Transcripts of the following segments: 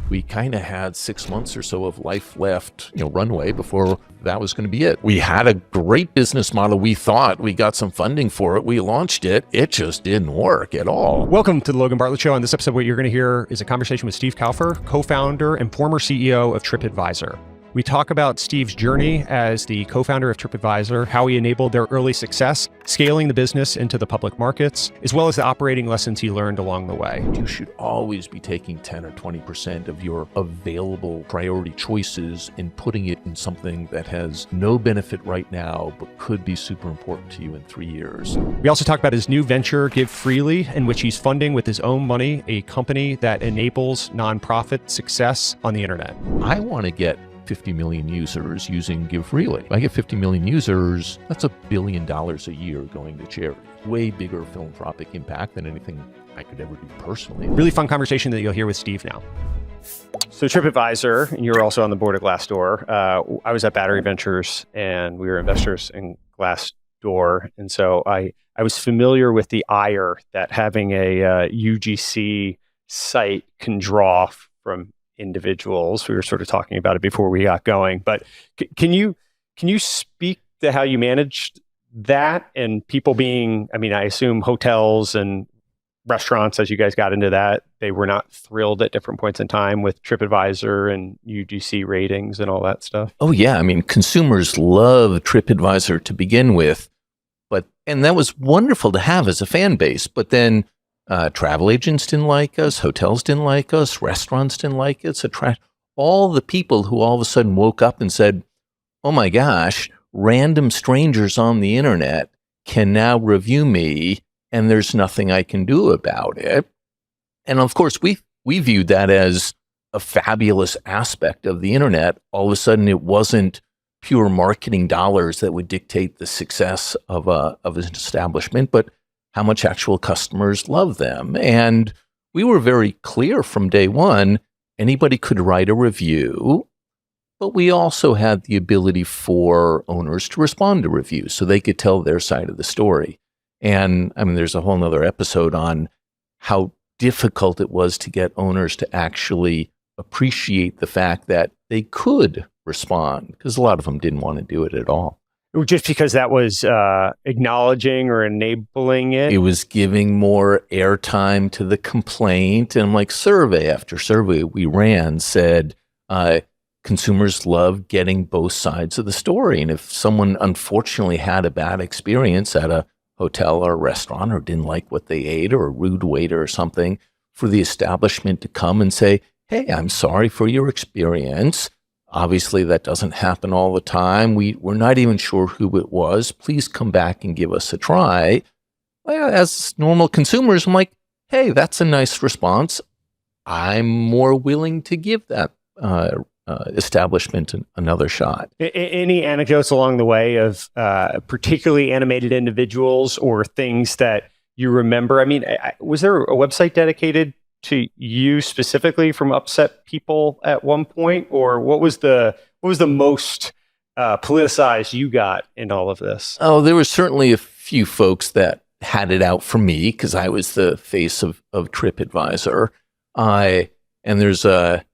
We kind of had 6 months or so of life left, runway before that was going to be it. We had a great business model. We thought we got some funding for it. We launched it. It just didn't work at all. Welcome to the Logan Bartlett Show. On this episode, what you're going to hear is a conversation with Steve Kaufer, co-founder and former CEO of Tripadvisor. We talk about Steve's journey as the co-founder of Tripadvisor, how he enabled their early success, scaling the business into the public markets, as well as the operating lessons he learned along the way. You should always be taking 10 or 20% of your available priority choices and putting it in something that has no benefit right now, but could be super important to you in 3 years. We also talk about his new venture, Give Freely, in which he's funding with his own money a company that enables nonprofit success on the internet. I want to get 50 million users using Give Freely. If I get 50 million users, that's $1 billion a year going to charity. Way bigger philanthropic impact than anything I could ever do personally. Really fun conversation that you'll hear with Steve now. So Tripadvisor, and you're also on the board of Glassdoor. I was at Battery Ventures and we were investors in Glassdoor. And so I was familiar with the ire that having a UGC site can draw from individuals. We were sort of talking about it before we got going, but can you speak to how you managed that and people being, I assume hotels and restaurants, as you guys got into that, they were not thrilled at different points in time with TripAdvisor and UGC ratings and all that stuff? Oh yeah. Consumers love TripAdvisor to begin with, and that was wonderful to have as a fan base, but then travel agents didn't like us, hotels didn't like us, restaurants didn't like us, all the people who all of a sudden woke up and said, oh my gosh, random strangers on the internet can now review me and there's nothing I can do about it. And of course, we viewed that as a fabulous aspect of the internet. All of a sudden, it wasn't pure marketing dollars that would dictate the success of an establishment, but how much actual customers love them. And we were very clear from day one, anybody could write a review, but we also had the ability for owners to respond to reviews so they could tell their side of the story. And there's a whole nother episode on how difficult it was to get owners to actually appreciate the fact that they could respond, because a lot of them didn't want to do it at all. Just because that was acknowledging or enabling it? It was giving more airtime to the complaint. And survey after survey we ran said consumers love getting both sides of the story. And if someone unfortunately had a bad experience at a hotel or a restaurant or didn't like what they ate or a rude waiter or something, for the establishment to come and say, hey, I'm sorry for your experience. Obviously, that doesn't happen all the time. We're not even sure who it was. Please come back and give us a try. Well, as normal consumers, I'm like, hey, that's a nice response. I'm more willing to give that establishment another shot. Any anecdotes along the way of particularly animated individuals or things that you remember? Was there a website dedicated to you specifically from upset people at one point, or what was the most politicized you got in all of this? Oh, there were certainly a few folks that had it out for me because I was the face of TripAdvisor. And there's a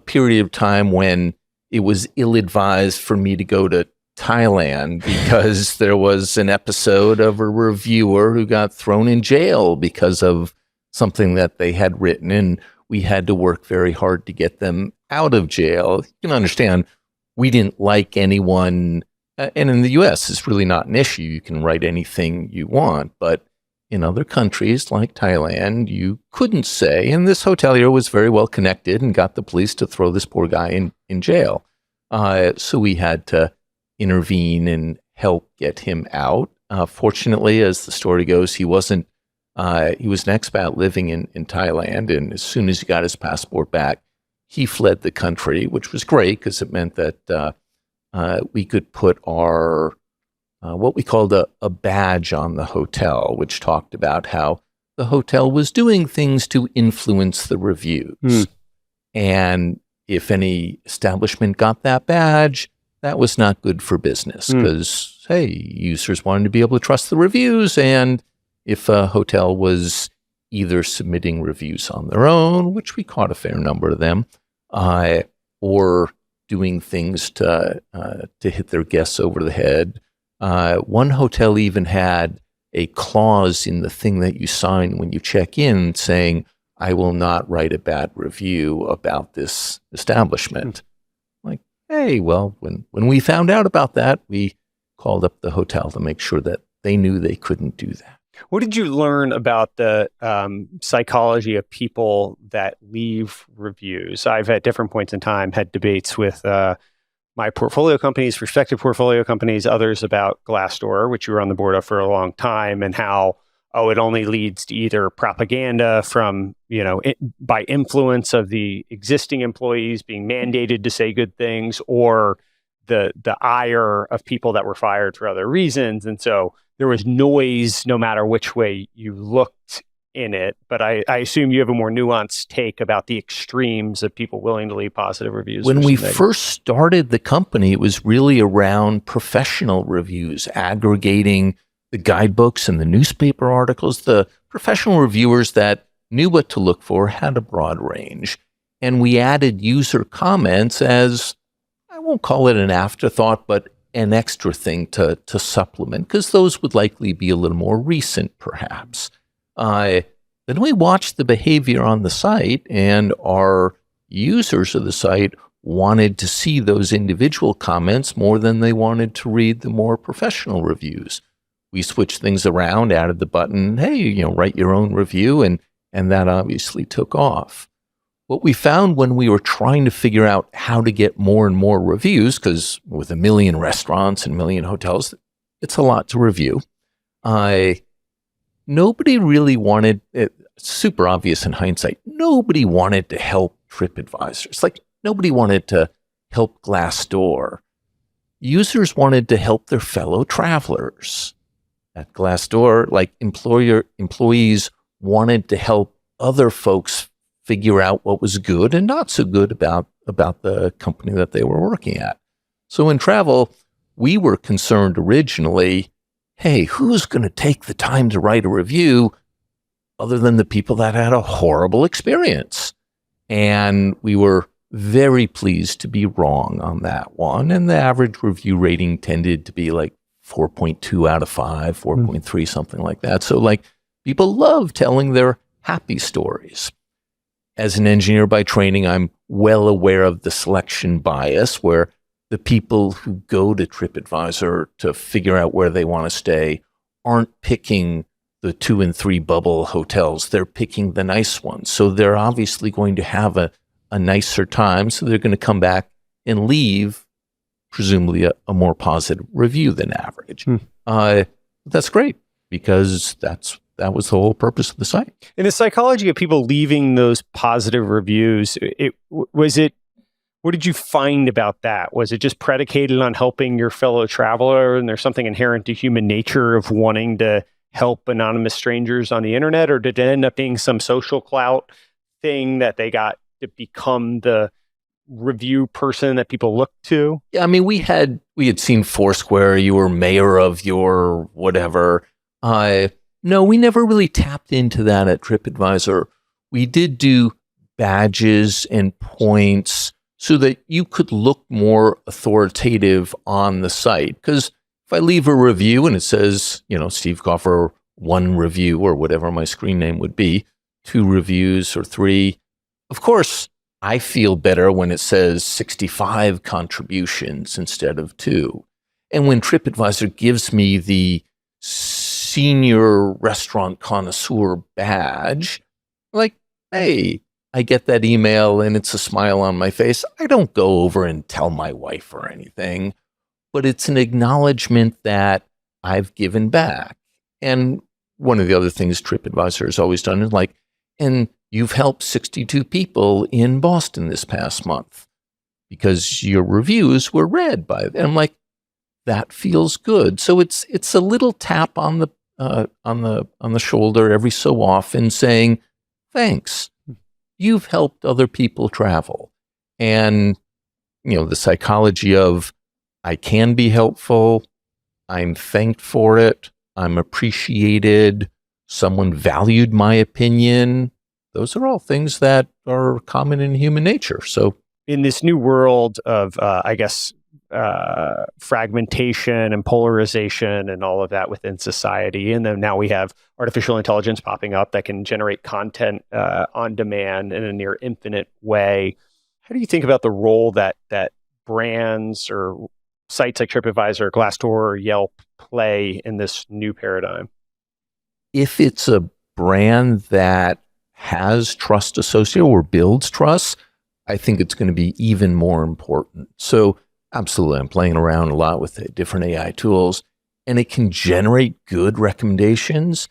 period of time when it was ill-advised for me to go to Thailand because there was an episode of a reviewer who got thrown in jail because of something that they had written, and we had to work very hard to get them out of jail. You can understand, we didn't like anyone, and in the US, it's really not an issue. You can write anything you want, but in other countries like Thailand, you couldn't say, and this hotelier was very well connected and got the police to throw this poor guy in jail. So we had to intervene and help get him out. Fortunately, as the story goes, he was an expat living in Thailand, and as soon as he got his passport back, he fled the country, which was great because it meant that we could put our what we called a badge on the hotel, which talked about how the hotel was doing things to influence the reviews. And if any establishment got that badge, that was not good for business because, hey, users wanted to be able to trust the reviews, and if a hotel was either submitting reviews on their own, which we caught a fair number of them, or doing things to hit their guests over the head. One hotel even had a clause in the thing that you sign when you check in saying, I will not write a bad review about this establishment. Like, hey, well, when we found out about that, we called up the hotel to make sure that they knew they couldn't do that. What did you learn about the psychology of people that leave reviews? I've at different points in time had debates with my portfolio companies, prospective portfolio companies, others about Glassdoor, which you were on the board of for a long time, and how, it only leads to either propaganda from, by influence of the existing employees being mandated to say good things, or the ire of people that were fired for other reasons. And so there was noise no matter which way you looked in it. But I assume you have a more nuanced take about the extremes of people willing to leave positive reviews. When we first started the company, it was really around professional reviews, aggregating the guidebooks and the newspaper articles. The professional reviewers that knew what to look for had a broad range. And we added user comments as, I won't call it an afterthought, but an extra thing to supplement, because those would likely be a little more recent, perhaps. Then we watched the behavior on the site, and our users of the site wanted to see those individual comments more than they wanted to read the more professional reviews. We switched things around, added the button, hey, write your own review, and that obviously took off. What we found when we were trying to figure out how to get more and more reviews, because with 1 million restaurants and 1 million hotels, it's a lot to review. Nobody really wanted, super obvious in hindsight, nobody wanted to help Tripadvisor. It's like nobody wanted to help Glassdoor. Users wanted to help their fellow travelers. At Glassdoor, like employees wanted to help other folks figure out what was good and not so good about the company that they were working at. So in travel, we were concerned originally, hey, who's going to take the time to write a review other than the people that had a horrible experience? And we were very pleased to be wrong on that one. And the average review rating tended to be like 4.2 out of 5, 4.3, something like that. So like people love telling their happy stories. As an engineer by training, I'm well aware of the selection bias where the people who go to Tripadvisor to figure out where they want to stay aren't picking the 2 and 3 bubble hotels. They're picking the nice ones. So they're obviously going to have a nicer time. So they're going to come back and leave, presumably a more positive review than average. That's great, because that was the whole purpose of the site. In the psychology of people leaving those positive reviews, what did you find about that? Was it just predicated on helping your fellow traveler, and there's something inherent to human nature of wanting to help anonymous strangers on the internet, or did it end up being some social clout thing that they got to become the review person that people look to? Yeah, I mean, we had seen Foursquare, you were mayor of your whatever. No, we never really tapped into that at Tripadvisor. We did do badges and points so that you could look more authoritative on the site. Because if I leave a review and it says, Steve Kaufer, 1 review or whatever my screen name would be, 2 reviews or 3, of course, I feel better when it says 65 contributions instead of 2. And when Tripadvisor gives me the senior restaurant connoisseur badge, like, hey, I get that email and it's a smile on my face. I don't go over and tell my wife or anything, but it's an acknowledgement that I've given back. And one of the other things Tripadvisor has always done is like, and you've helped 62 people in Boston this past month because your reviews were read by them. I'm like, that feels good. So it's a little tap on the shoulder every so often saying, thanks. You've helped other people travel. And, the psychology of I can be helpful, I'm thanked for it, I'm appreciated, someone valued my opinion. Those are all things that are common in human nature. So in this new world of, fragmentation and polarization and all of that within society, and then now we have artificial intelligence popping up that can generate content on demand in a near infinite way. How do you think about the role that brands or sites like TripAdvisor, Glassdoor, or Yelp play in this new paradigm? if it's a brand that has trust associated or builds trust, I think it's going to be even more important. So absolutely, I'm playing around a lot with the different AI tools, and it can generate good recommendations,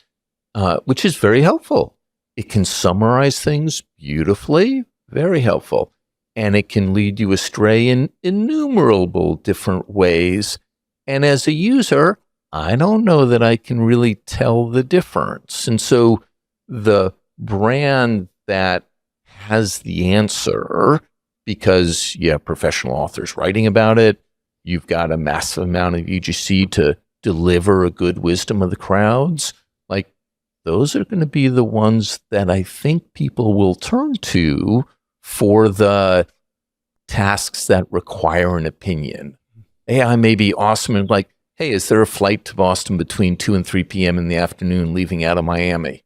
which is very helpful. It can summarize things beautifully, very helpful. And it can lead you astray in innumerable different ways. And as a user, I don't know that I can really tell the difference. And so the brand that has the answer, because you have professional authors writing about it, you've got a massive amount of UGC to deliver a good wisdom of the crowds, like those are going to be the ones that I think people will turn to for the tasks that require an opinion. AI may be awesome and like, hey, is there a flight to Boston between 2 and 3 p.m. in the afternoon leaving out of Miami?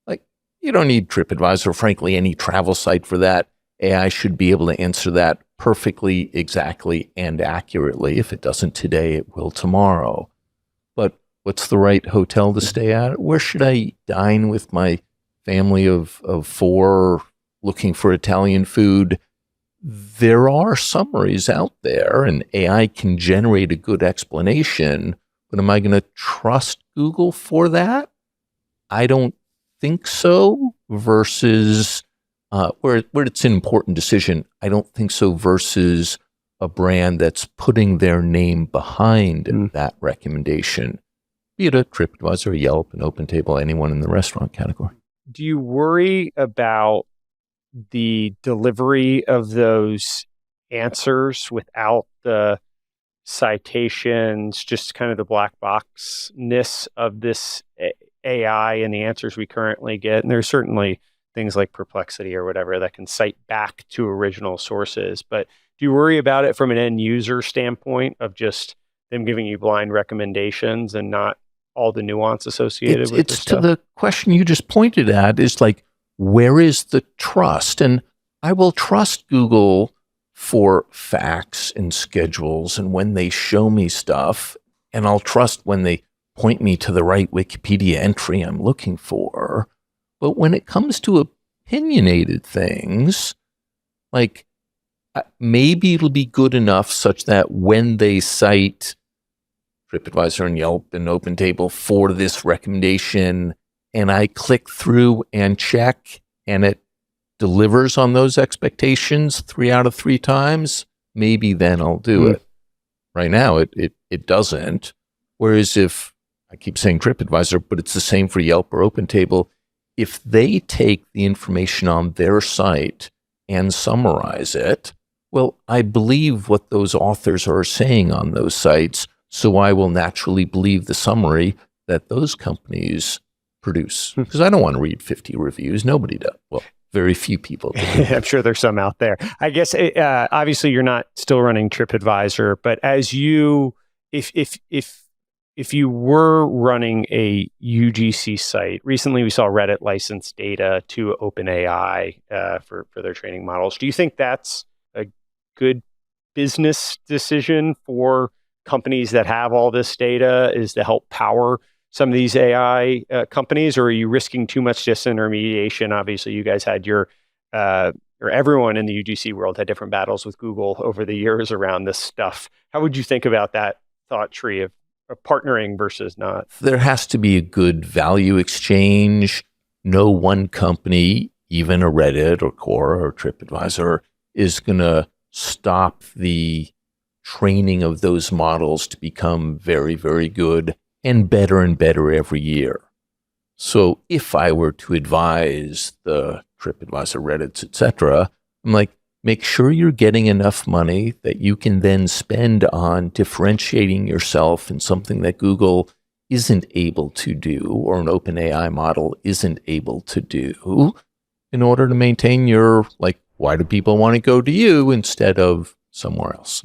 Like, you don't need TripAdvisor, or frankly, any travel site for that. AI should be able to answer that perfectly, exactly, and accurately. If it doesn't today, it will tomorrow. But what's the right hotel to stay at? Where should I dine with my family of four looking for Italian food? There are summaries out there, and AI can generate a good explanation, but am I going to trust Google for that? I don't think so, versus where it's an important decision. I don't think so, versus a brand that's putting their name behind that recommendation, be it a TripAdvisor, Yelp, an OpenTable, anyone in the restaurant category. Do you worry about the delivery of those answers without the citations, just kind of the black boxness of this AI and the answers we currently get? And there's certainly things like Perplexity or whatever that can cite back to original sources. But do you worry about it from an end user standpoint of just them giving you blind recommendations and not all the nuance associated with it's to the question you just pointed at, is like, where is the trust? And I will trust Google for facts and schedules and when they show me stuff, and I'll trust when they point me to the right Wikipedia entry I'm looking for. But when it comes to opinionated things, like maybe it'll be good enough such that when they cite TripAdvisor and Yelp and OpenTable for this recommendation, and I click through and check, and it delivers on those expectations 3 out of 3 times, maybe then I'll do it. Right now, it doesn't. Whereas if, I keep saying TripAdvisor, but it's the same for Yelp or OpenTable, if they take the information on their site and summarize it, well, I believe what those authors are saying on those sites, so I will naturally believe the summary that those companies produce, because I don't want to read 50 reviews. Nobody does. Well, very few people do. I'm sure there's some out there. I guess obviously you're not still running TripAdvisor, but as you, if you were running a UGC site, recently we saw Reddit license data to OpenAI for their training models. Do you think that's a good business decision for companies that have all this data, is to help power some of these AI companies, or are you risking too much disintermediation? Obviously, you guys had your, or everyone in the UGC world had different battles with Google over the years around this stuff. How would you think about that thought tree of partnering versus not? There has to be a good value exchange. No one company, even a Reddit or Quora or TripAdvisor, is going to stop the training of those models to become very, very good and better every year. So if I were to advise the TripAdvisor, Reddits, etc., I'm like, make sure you're getting enough money that you can then spend on differentiating yourself in something that Google isn't able to do, or an open AI model isn't able to do, in order to maintain your, like, why do people want to go to you instead of somewhere else?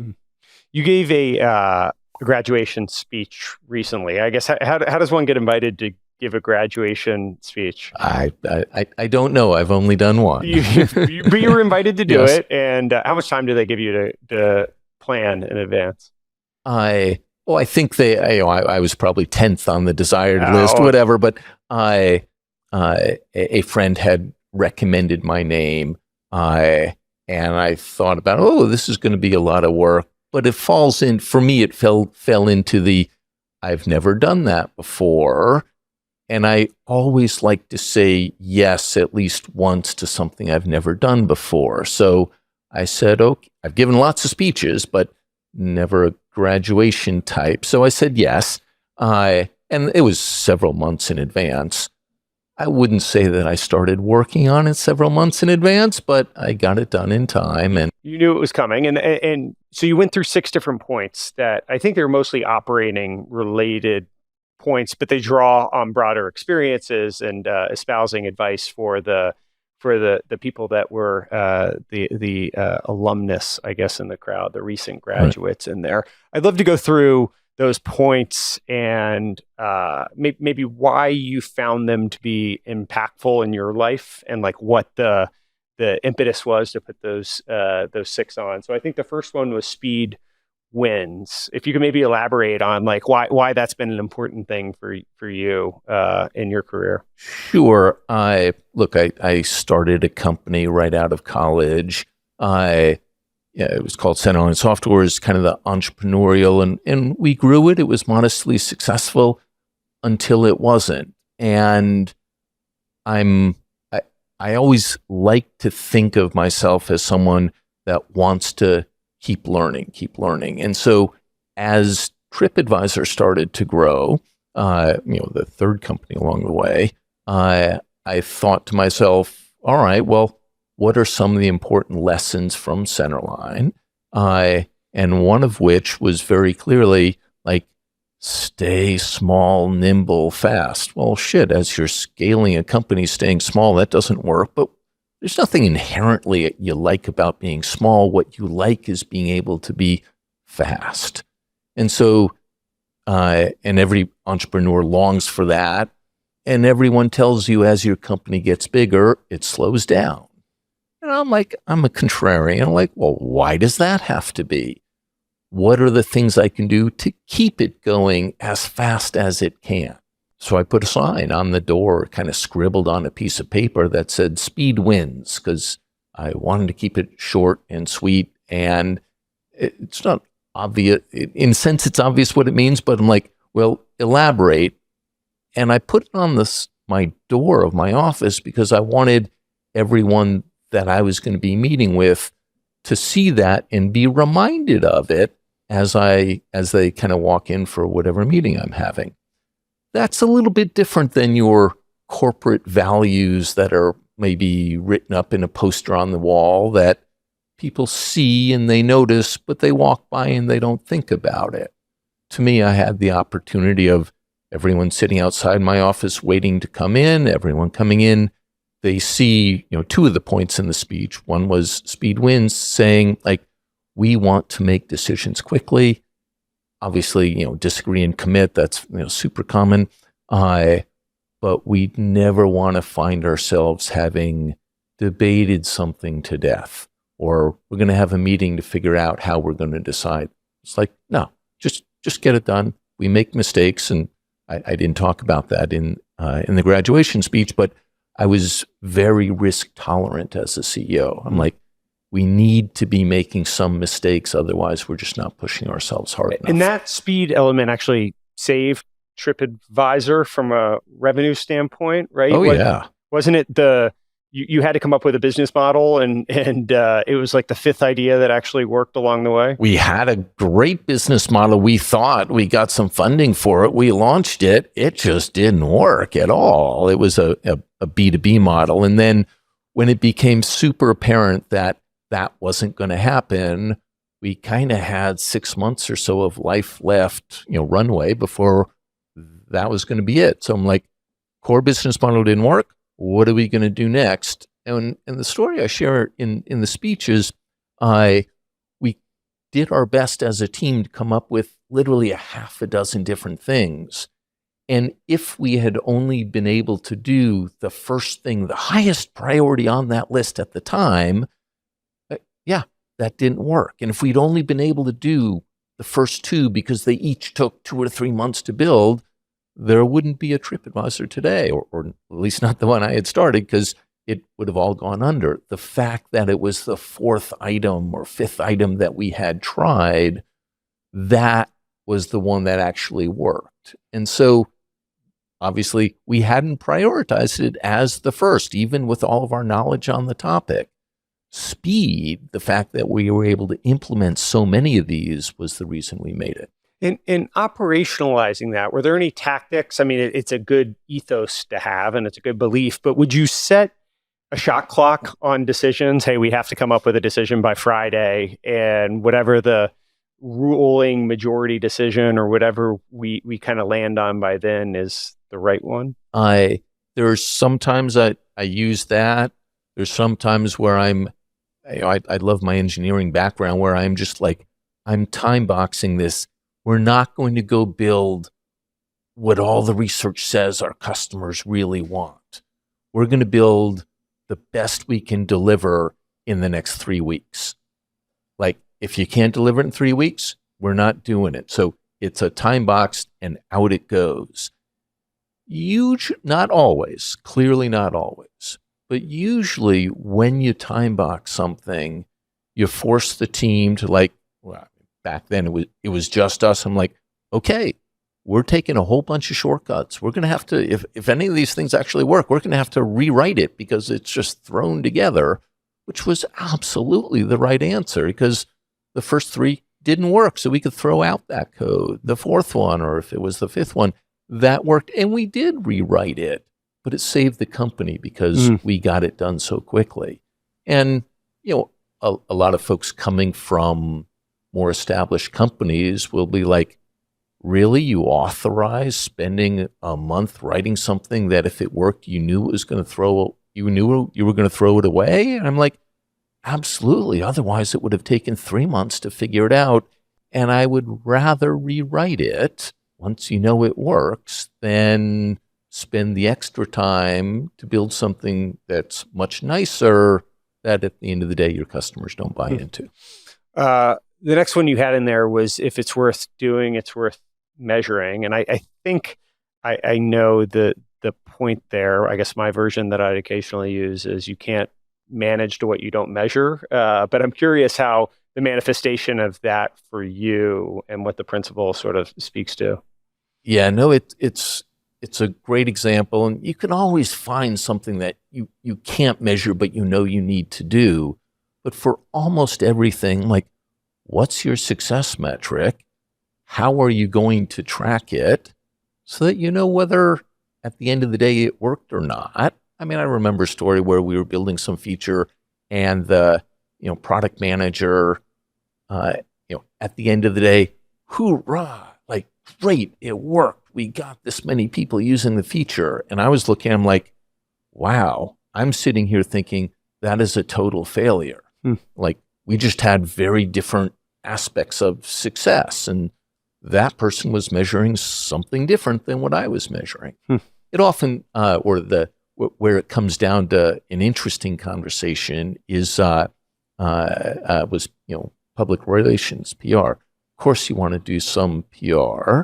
You gave a graduation speech recently. I guess how does one get invited to give a graduation speech? I don't know. I've only done one. But you were invited to do Yes. it. And how much time do they give you to plan in advance? I think I was probably 10th on the desired Oh. list, whatever. But a friend had recommended my name. And I thought about, this is going to be a lot of work. But it falls in, for me, it fell into the, I've never done that before. And I always like to say yes at least once to something I've never done before. So I said, okay, I've given lots of speeches, but never a graduation type. So I said yes. And it was several months in advance. I wouldn't say that I started working on it several months in advance, but I got it done in time. And you knew it was coming. And so you went through 6 different points that I think they're mostly operating related points, but they draw on broader experiences and espousing advice for the people that were the alumnus, I guess, in the crowd, the recent graduates in there. I'd love to go through those points and maybe why you found them to be impactful in your life, and like what the impetus was to put those 6 on. So I think the first one was speed wins. If you could maybe elaborate on like why that's been an important thing for you in your career. Sure. I started a company right out of college. It was called Centerline Software. It's kind of the entrepreneurial, and we grew it. It was modestly successful until it wasn't. And I always like to think of myself as someone that wants to keep learning. And so as Tripadvisor started to grow, the third company along the way, I thought to myself, all right, well, what are some of the important lessons from Centerline? And one of which was very clearly like, stay small, nimble, fast. Well, shit, as you're scaling a company, staying small, that doesn't work. But there's nothing inherently you like about being small. What you like is being able to be fast. And so, and every entrepreneur longs for that. And everyone tells you as your company gets bigger, it slows down. And I'm a contrarian. I'm like, well, why does that have to be? What are the things I can do to keep it going as fast as it can? So I put a sign on the door, kind of scribbled on a piece of paper that said speed wins, because I wanted to keep it short and sweet. And it's not obvious. In a sense, it's obvious what it means, but I'm like, well, elaborate. And I put it on my door of my office because I wanted everyone that I was going to be meeting with to see that and be reminded of it as they kind of walk in for whatever meeting I'm having. That's a little bit different than your corporate values that are maybe written up in a poster on the wall that people see and they notice, but they walk by and they don't think about it. To me, I had the opportunity of everyone sitting outside my office waiting to come in, everyone coming in. They see, 2 of the points in the speech. One was speed wins, saying like, we want to make decisions quickly. Obviously, disagree and commit. That's super common. But we never want to find ourselves having debated something to death, or we're going to have a meeting to figure out how we're going to decide. It's like, no, just get it done. We make mistakes, and I didn't talk about that in the graduation speech, but I was very risk tolerant as a CEO. I'm like, we need to be making some mistakes. Otherwise, we're just not pushing ourselves hard enough. And that speed element actually saved Tripadvisor from a revenue standpoint, right? Oh, yeah. Wasn't it you had to come up with a business model and it was like the 5th idea that actually worked along the way? We had a great business model. We thought we got some funding for it. We launched it. It just didn't work at all. It was a B2B model. And then when it became super apparent that wasn't going to happen, we kind of had 6 months or so of life left, runway before that was going to be it. So I'm like, core business model didn't work. What are we going to do next? And the story I share in the speech is we did our best as a team to come up with literally a half a dozen different things. And if we had only been able to do the first thing, the highest priority on that list at the time, that didn't work. And if we'd only been able to do the first two because they each took 2 or 3 months to build, there wouldn't be a Tripadvisor today, or at least not the one I had started, because it would have all gone under. The fact that it was the 4th item or 5th item that we had tried, that was the one that actually worked. And so obviously we hadn't prioritized it as the first, even with all of our knowledge on the topic. Speed, the fact that we were able to implement so many of these, was the reason we made it. In operationalizing that, were there any tactics? I mean, it's a good ethos to have and it's a good belief, but would you set a shot clock on decisions? Hey, we have to come up with a decision by Friday, and whatever the ruling majority decision or whatever we kind of land on by then is the right one? There's sometimes I use that. There's sometimes where I love my engineering background, where I'm just like, I'm time boxing this. We're not going to go build what all the research says our customers really want. We're going to build the best we can deliver in the next 3 weeks. Like, if you can't deliver it in 3 weeks, we're not doing it. So it's a time box and out it goes. Not always, clearly not always. But usually when you time box something, you force the team to back then it was just us. I'm like, okay, we're taking a whole bunch of shortcuts. We're going to have to, if any of these things actually work, we're going to have to rewrite it because it's just thrown together, which was absolutely the right answer because the first 3 didn't work. So we could throw out that code. The 4th one, or if it was the 5th one, that worked. And we did rewrite it. But it saved the company because we got it done so quickly. And, a lot of folks coming from more established companies will be like, really? You authorize spending a month writing something that if it worked, you knew you were going to throw it away? And I'm like, absolutely. Otherwise, it would have taken 3 months to figure it out. And I would rather rewrite it once you know it works than spend the extra time to build something that's much nicer that at the end of the day, your customers don't buy into. The next one you had in there was, if it's worth doing, it's worth measuring. And I think I know the point there. I guess my version that I'd occasionally use is, you can't manage to what you don't measure. But I'm curious how the manifestation of that for you and what the principle sort of speaks to. Yeah, no, it's a great example, and you can always find something that you can't measure, but you need to do. But for almost everything, like, what's your success metric? How are you going to track it so that you know whether at the end of the day it worked or not? I mean, I remember a story where we were building some feature and the product manager, at the end of the day, hoorah, like, great, it worked. We got this many people using the feature. And I was looking at him like, wow, I'm sitting here thinking that is a total failure. Like, we just had very different aspects of success. And that person was measuring something different than what I was measuring. It often, where it comes down to an interesting conversation is, was, public relations, PR. Of course, you want to do some PR,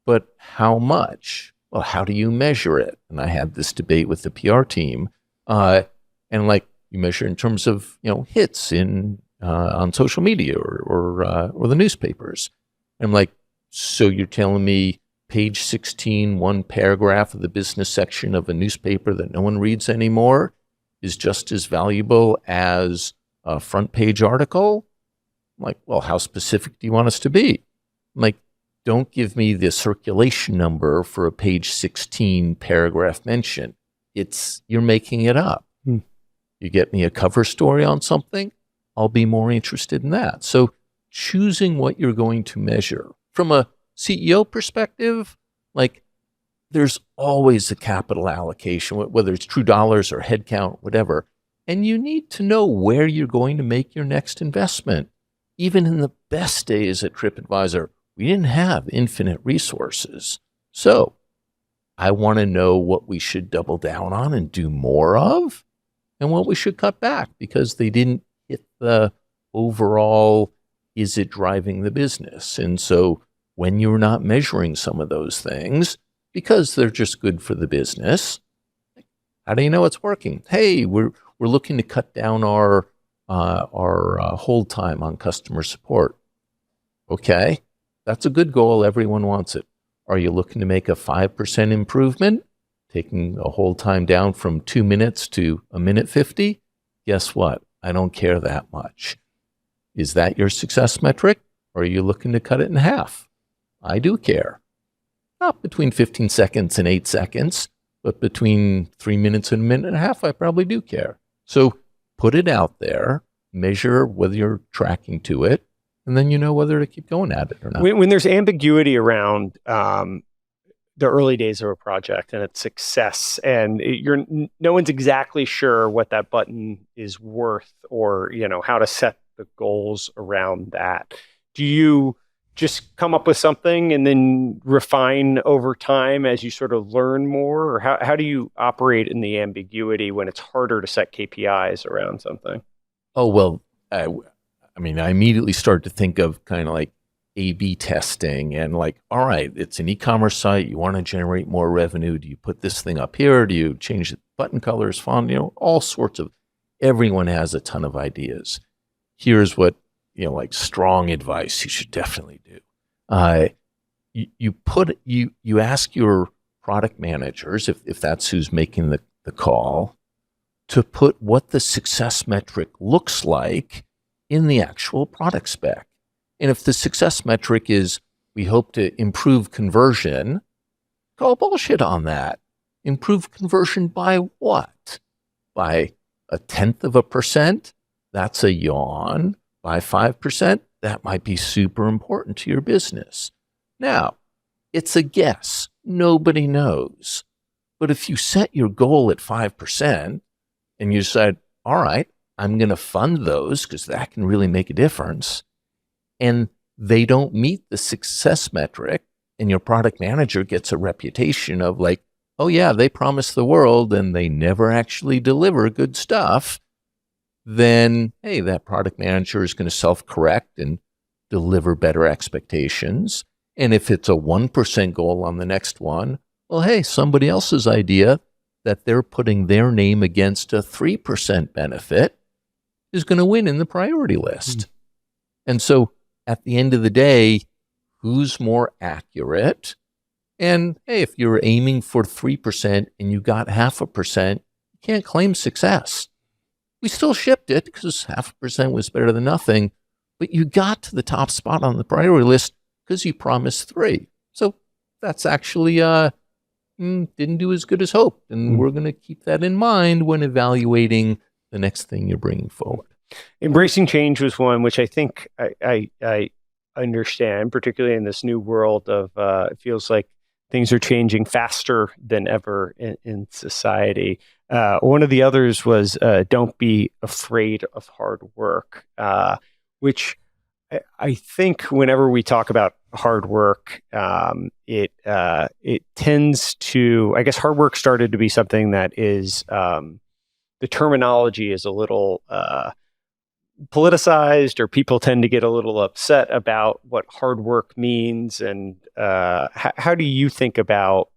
but how much? Well, how do you measure it? And I had this debate with the PR team, and you measure in terms of hits on social media or the newspapers. And I'm like, so you're telling me page 16, one paragraph of the business section of a newspaper that no one reads anymore is just as valuable as a front page article? I'm like, well, how specific do you want us to be? I'm like, don't give me the circulation number for a page 16 paragraph mention. You're making it up. You get me a cover story on something, I'll be more interested in that. So choosing what you're going to measure. From a CEO perspective, Like, there's always a capital allocation, whether it's true dollars or headcount, whatever. And you need to know where you're going to make your next investment. Even in the best days at Tripadvisor, we didn't have infinite resources. So I want to know what we should double down on and do more of, and what we should cut back because they didn't hit the overall, is it driving the business? And so when you're not measuring some of those things, because they're just good for the business, how do you know it's working? Hey, we're looking to cut down our hold time on customer support. Okay, that's a good goal. Everyone wants it. Are you looking to make a 5% improvement, taking a hold time down from 2 minutes to 1:50? Guess what? I don't care that much. Is that your success metric? Or are you looking to cut it in half? I do care. Not between 15 seconds and 8 seconds, but between 3 minutes and 1.5 minutes, I probably do care. So put it out there, measure whether you're tracking to it, and then you know whether to keep going at it or not. When there's ambiguity around the early days of a project and its success, and no one's exactly sure what that button is worth, or how to set the goals around that, do you just come up with something and then refine over time as you sort of learn more? Or how do you operate in the ambiguity when it's harder to set KPIs around something? Oh, well, I immediately start to think of kind of like A/B testing and like, all right, it's an e-commerce site. You want to generate more revenue. Do you put this thing up here? Do you change the button colors, font, all sorts of, everyone has a ton of ideas. Here's what, like strong advice you should definitely do. You ask your product managers, if that's who's making the call, to put what the success metric looks like in the actual product spec. And if the success metric is, we hope to improve conversion, call bullshit on that. Improve conversion by what? By 0.1%? That's a yawn. By 5%? That might be super important to your business. Now, it's a guess. Nobody knows. But if you set your goal at 5% and you decide, all right, I'm going to fund those because that can really make a difference, and they don't meet the success metric, and your product manager gets a reputation of like, oh yeah, they promise the world and they never actually deliver good stuff, then, hey, that product manager is going to self-correct and deliver better expectations. And if it's a 1% goal on the next one, well, hey, somebody else's idea that they're putting their name against a 3% benefit is going to win in the priority list. And so at the end of the day, who's more accurate? And hey, if you're aiming for 3% and you got 0.5%, you can't claim success. We still shipped it because 0.5% was better than nothing, but you got to the top spot on the priority list because you promised 3. So that's actually didn't do as good as hoped. And we're going to keep that in mind when evaluating the next thing you're bringing forward. Embracing change was one which I think I understand, particularly in this new world of it feels like things are changing faster than ever in society. One of the others was don't be afraid of hard work, which I think whenever we talk about hard work, it tends to, I guess hard work started to be something that is, the terminology is a little politicized, or people tend to get a little upset about what hard work means. And how do you think about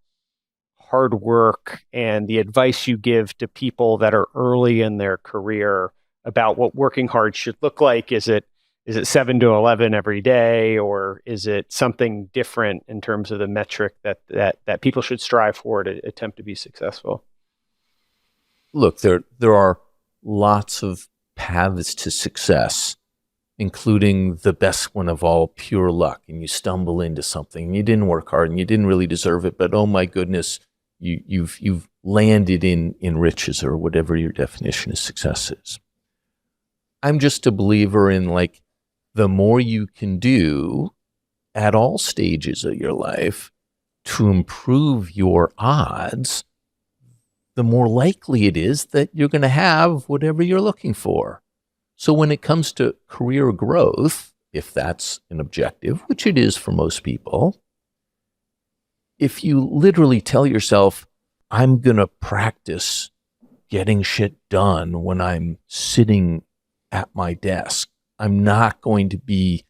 hard work and the advice you give to people that are early in their career about what working hard should look like? Is it 7 to 11 every day, or is it something different in terms of the metric that people should strive for to attempt to be successful? Look, there are lots of paths to success, including the best one of all, pure luck. And you stumble into something, and you didn't work hard, and you didn't really deserve it, but oh my goodness, you've landed in riches, or whatever your definition of success is. I'm just a believer in like, the more you can do at all stages of your life, to improve your odds, the more likely it is that you're going to have whatever you're looking for. So when it comes to career growth, if that's an objective, which it is for most people, if you literally tell yourself, I'm going to practice getting shit done when I'm sitting at my desk, I'm not going to be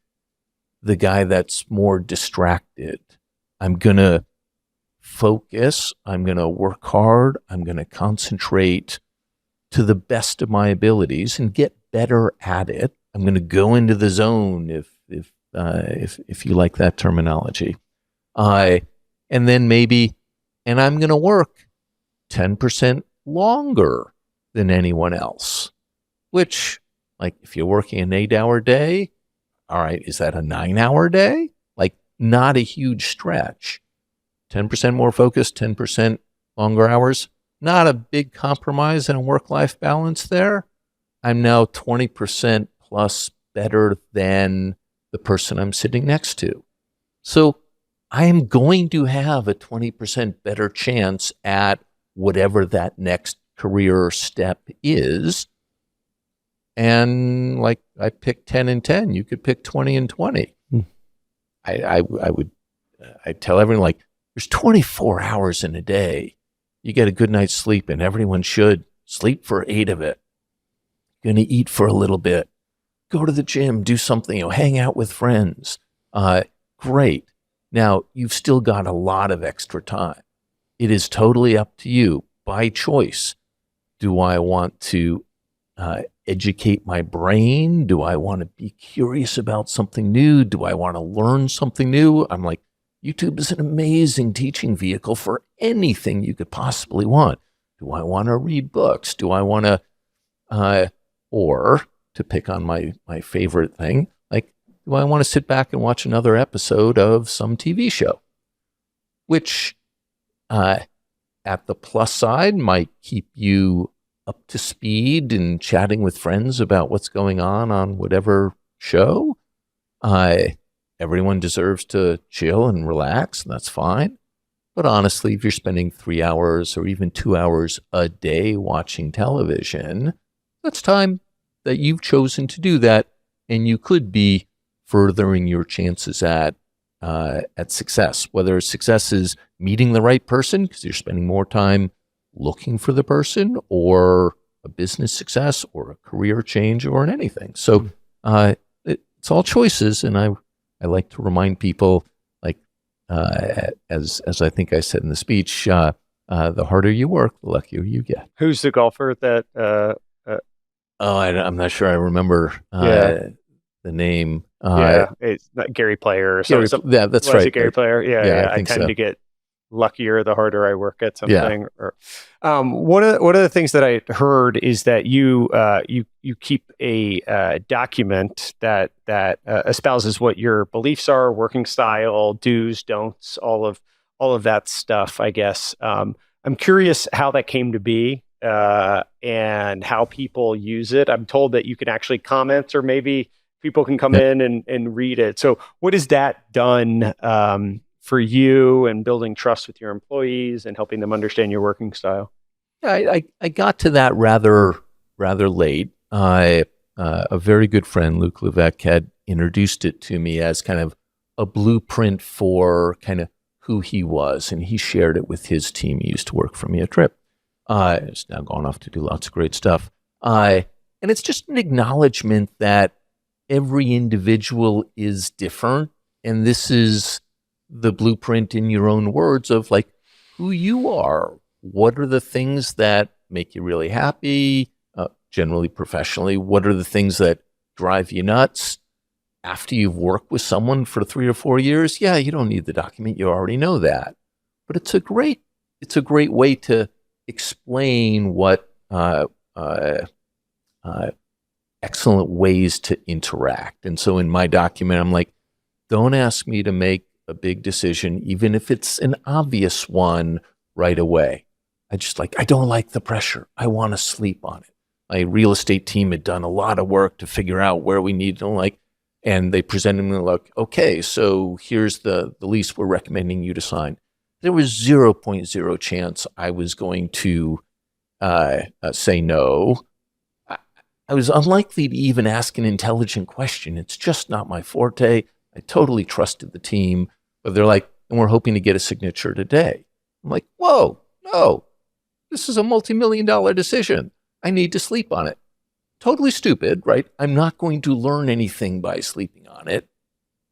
the guy that's more distracted. I'm going to focus. I'm going to work hard. I'm going to concentrate to the best of my abilities and get better at it. I'm going to go into the zone if you like that terminology. And then maybe, and I'm going to work 10% longer than anyone else, which, like, if you're working an 8-hour day, all right, is that a 9-hour day? Like, not a huge stretch. 10% more focused, 10% longer hours, not a big compromise in a work-life balance there. I'm now 20% plus better than the person I'm sitting next to. So I am going to have a 20% better chance at whatever that next career step is. And like, I picked 10 and 10, you could pick 20 and 20. I tell everyone, like, there's 24 hours in a day. You get a good night's sleep, and everyone should sleep for 8 of it. You're going to eat for a little bit, go to the gym, do something, hang out with friends. Great. Now, you've still got a lot of extra time. It is totally up to you by choice. Do I want to educate my brain? Do I want to be curious about something new? Do I want to learn something new? I'm like, YouTube is an amazing teaching vehicle for anything you could possibly want. Do I want to read books? Do I want to, or to pick on my favorite thing, like, do I want to sit back and watch another episode of some TV show? Which, at the plus side, might keep you up to speed and chatting with friends about what's going on whatever show. Everyone deserves to chill and relax, and that's fine. But honestly, if you're spending 3 hours or even 2 hours a day watching television, that's time that you've chosen to do that, and you could be furthering your chances at success. Whether success is meeting the right person because you're spending more time looking for the person, or a business success, or a career change, or in anything. So it's all choices, and I like to remind people, like, as I think I said in the speech, the harder you work, the luckier you get. Who's the golfer that? I'm not sure I remember the name. It's not Gary Player or something. Yeah, that's right. Gary Player. Yeah. I think tend so. to get luckier the harder I work at something. Yeah. Or, one of the things that I heard is that you keep a document that espouses what your beliefs are, working style, do's, don'ts, all of that stuff, I guess. I'm curious how that came to be, and how people use it. I'm told that you can actually comment, or maybe people can come in and read it. So what has that done for you and building trust with your employees and helping them understand your working style? Yeah, I got to that rather late. A very good friend, Luke Levesque, had introduced it to me as kind of a blueprint for kind of who he was, and he shared it with his team. He used to work for me at Trip. He's now gone off to do lots of great stuff. And it's just an acknowledgement that every individual is different, and this is the blueprint, in your own words, of like who you are. What are the things that make you really happy, generally professionally? What are the things that drive you nuts? After you've worked with someone for 3 or 4 years, yeah, you don't need the document. You already know that. But it's a great way to explain what excellent ways to interact. And so in my document, I'm like, don't ask me to make a big decision, even if it's an obvious one, right away. I don't like the pressure. I want to sleep on it. My real estate team had done a lot of work to figure out where we need to, and they presented me like, okay, so here's the lease we're recommending you to sign. there was 0.0 chance I was going to say no. I was unlikely to even ask an intelligent question. It's just not my forte. I totally trusted the team, but they're like, and we're hoping to get a signature today. I'm like, whoa, no, this is a multi-million-dollar decision. I need to sleep on it. Totally stupid, right? I'm not going to learn anything by sleeping on it.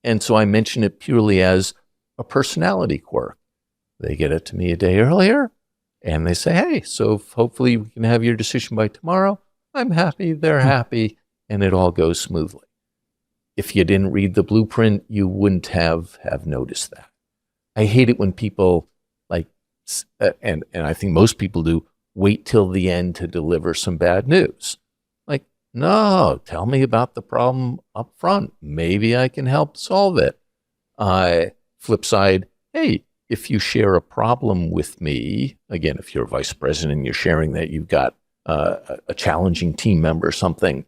And so I mention it purely as a personality quirk. They get it to me a day earlier and they say, hey, so hopefully we can have your decision by tomorrow. I'm happy, they're happy, and it all goes smoothly. If you didn't read the blueprint, you wouldn't have noticed that. I hate it when people and I think most people do, wait till the end to deliver some bad news. Like, no, tell me about the problem up front. Maybe I can help solve it. Flip side, hey, if you share a problem with me, again, if you're a vice president and you're sharing that you've got a challenging team member or something,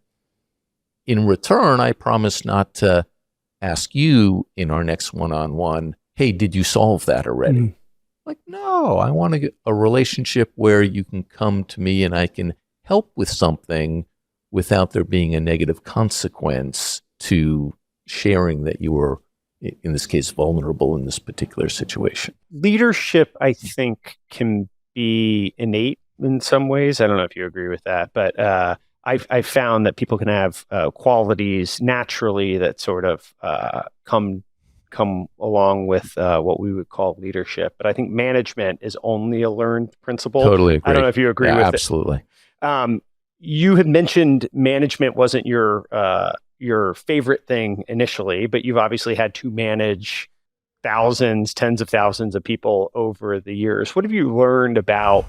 in return, I promise not to ask you in our next one-on-one, hey, did you solve that already? Mm-hmm. Like, no, I want to get a relationship where you can come to me and I can help with something without there being a negative consequence to sharing that you were, in this case, vulnerable in this particular situation. Leadership, I think, can be innate in some ways. I don't know if you agree with that, but I've found that people can have qualities naturally that sort of come along with what we would call leadership. But I think management is only a learned principle. Totally agree. I don't know if you agree with absolutely. it. Absolutely. You had mentioned management wasn't your favorite thing initially, but you've obviously had to manage thousands, tens of thousands of people over the years. What have you learned about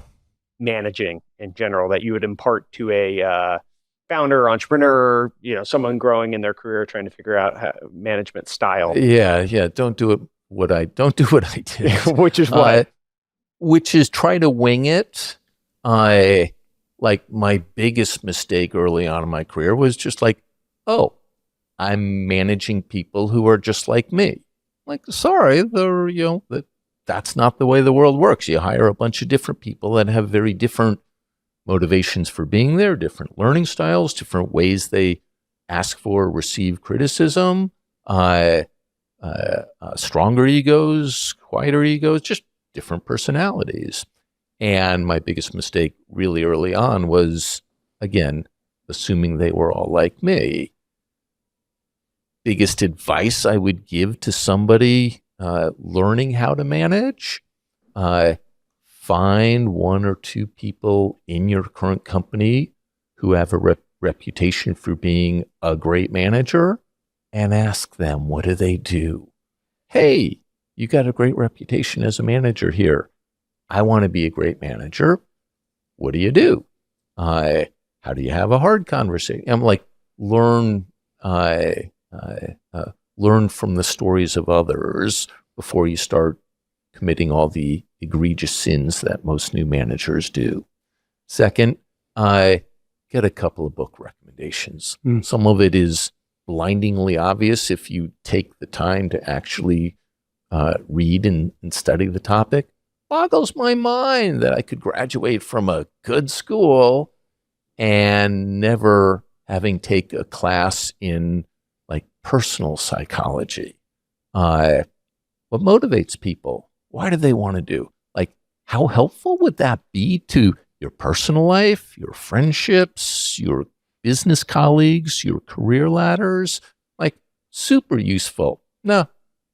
managing in general that you would impart to a founder, entrepreneur, someone growing in their career, trying to figure out management style? Yeah. Don't do what I did. Which is what? Which is try to wing it. My biggest mistake early on in my career was just like, oh, I'm managing people who are just like me. Like, sorry, that's not the way the world works. You hire a bunch of different people that have very different motivations for being there, different learning styles, different ways they ask for, receive criticism, stronger egos, quieter egos, just different personalities. And my biggest mistake really early on was, again, assuming they were all like me. Biggest advice I would give to somebody learning how to manage, find one or two people in your current company who have a reputation for being a great manager and ask them, what do they do? Hey, you got a great reputation as a manager here. I want to be a great manager. What do you do? How do you have a hard conversation? I'm like, learn from the stories of others before you start committing all the egregious sins that most new managers do. Second, get a couple of book recommendations. Some of it is blindingly obvious if you take the time to actually read and study the topic. Boggles my mind that I could graduate from a good school and never having take a class in like personal psychology. What motivates people? Why do they want to do? Like, how helpful would that be to your personal life, your friendships, your business colleagues, your career ladders? Like, super useful. No,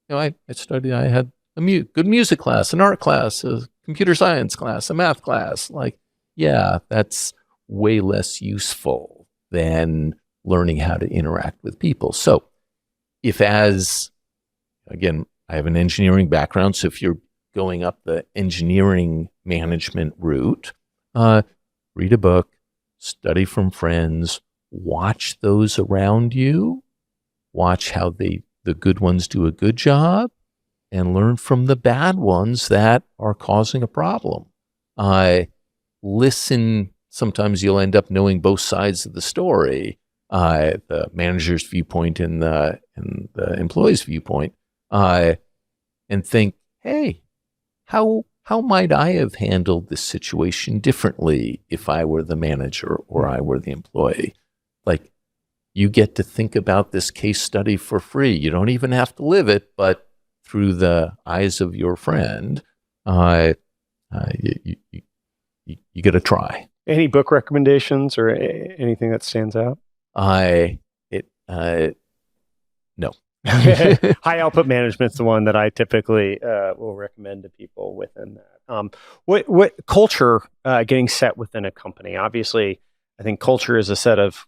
I studied, I had a good music class, an art class, a computer science class, a math class. Like, yeah, that's way less useful than learning how to interact with people. So again, I have an engineering background, so if you're going up the engineering management route, read a book, study from friends, watch those around you, watch how the good ones do a good job, and learn from the bad ones that are causing a problem. Listen, sometimes you'll end up knowing both sides of the story, the manager's viewpoint and the employee's viewpoint, and think, hey, how might I have handled this situation differently if I were the manager or I were the employee? Like, you get to think about this case study for free. You don't even have to live it, but through the eyes of your friend, you got to try. Any book recommendations or anything that stands out? No. High output management's the one that I typically will recommend to people within that. What culture getting set within a company? Obviously, I think culture is a set of,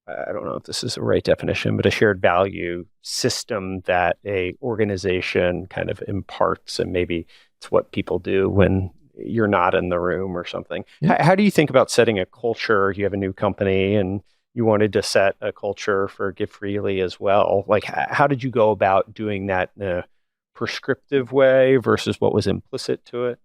I don't know if this is the right definition, but a shared value system that a organization kind of imparts, and maybe it's what people do when you're not in the room or something. Yeah. How do you think about setting a culture? You have a new company and you wanted to set a culture for Give Freely as well. Like, how did you go about doing that in a prescriptive way versus what was implicit to it?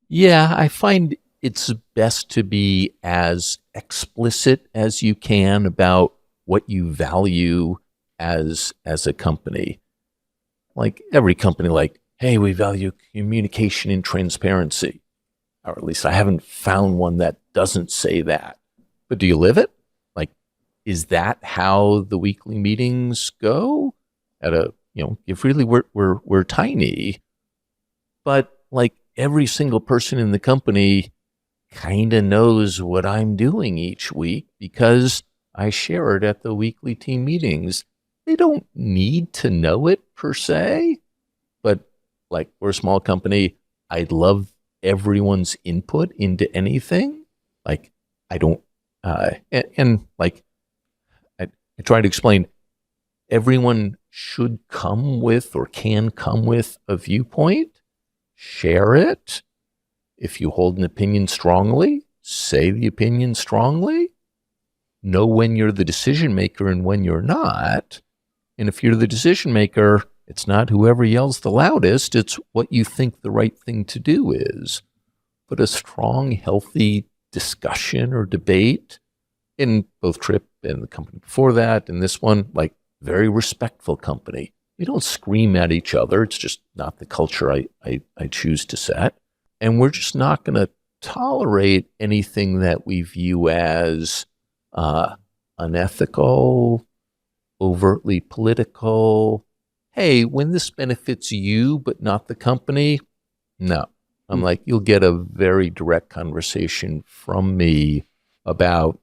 Yeah, I find it's best to be as explicit as you can about what you value as a company. Like every company, like, hey, we value communication and transparency. Or at least I haven't found one that doesn't say that. But do you live it? Like, is that how the weekly meetings go? Give Freely, we're tiny, but like every single person in the company kind of knows what I'm doing each week because I share it at the weekly team meetings. They don't need to know it per se, but like we're a small company. I'd love everyone's input into anything. Like I don't, and like I try to explain, everyone should come with or can come with a viewpoint, share it. If you hold an opinion strongly, say the opinion strongly. Know when you're the decision maker and when you're not. And if you're the decision maker, it's not whoever yells the loudest, it's what you think the right thing to do is. But a strong, healthy discussion or debate in both Trip and the company before that, and this one, like very respectful company. We don't scream at each other. It's just not the culture I choose to set. And we're just not going to tolerate anything that we view as unethical, overtly political. Hey, when this benefits you but not the company, no. I'm like, you'll get a very direct conversation from me about,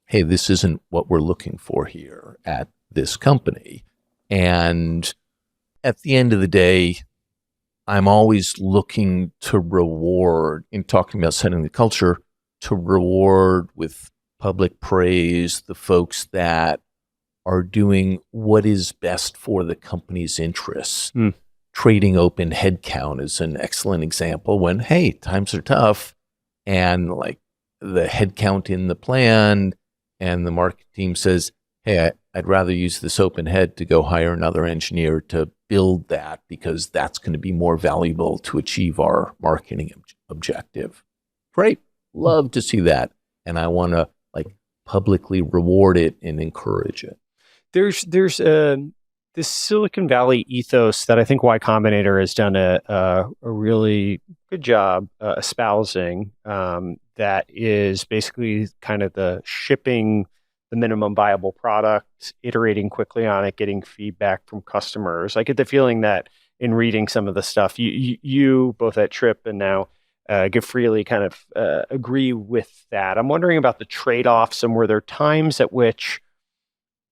hey, this isn't what we're looking for here at this company. And at the end of the day, I'm always looking to reward, in talking about setting the culture, to reward with public praise the folks that are doing what is best for the company's interests. Trading open headcount is an excellent example when, hey, times are tough and like the headcount in the plan and the market team says, hey, I'd rather use this open head to go hire another engineer to build that because that's going to be more valuable to achieve our marketing objective. Great. Love to see that. And I want to like publicly reward it and encourage it. There's this Silicon Valley ethos that I think Y Combinator has done a really good job espousing, that is basically kind of the shipping the minimum viable product, iterating quickly on it, getting feedback from customers. I get the feeling that in reading some of the stuff, you both at Trip and now Give Freely kind of agree with that. I'm wondering about the trade-offs, and were there times at which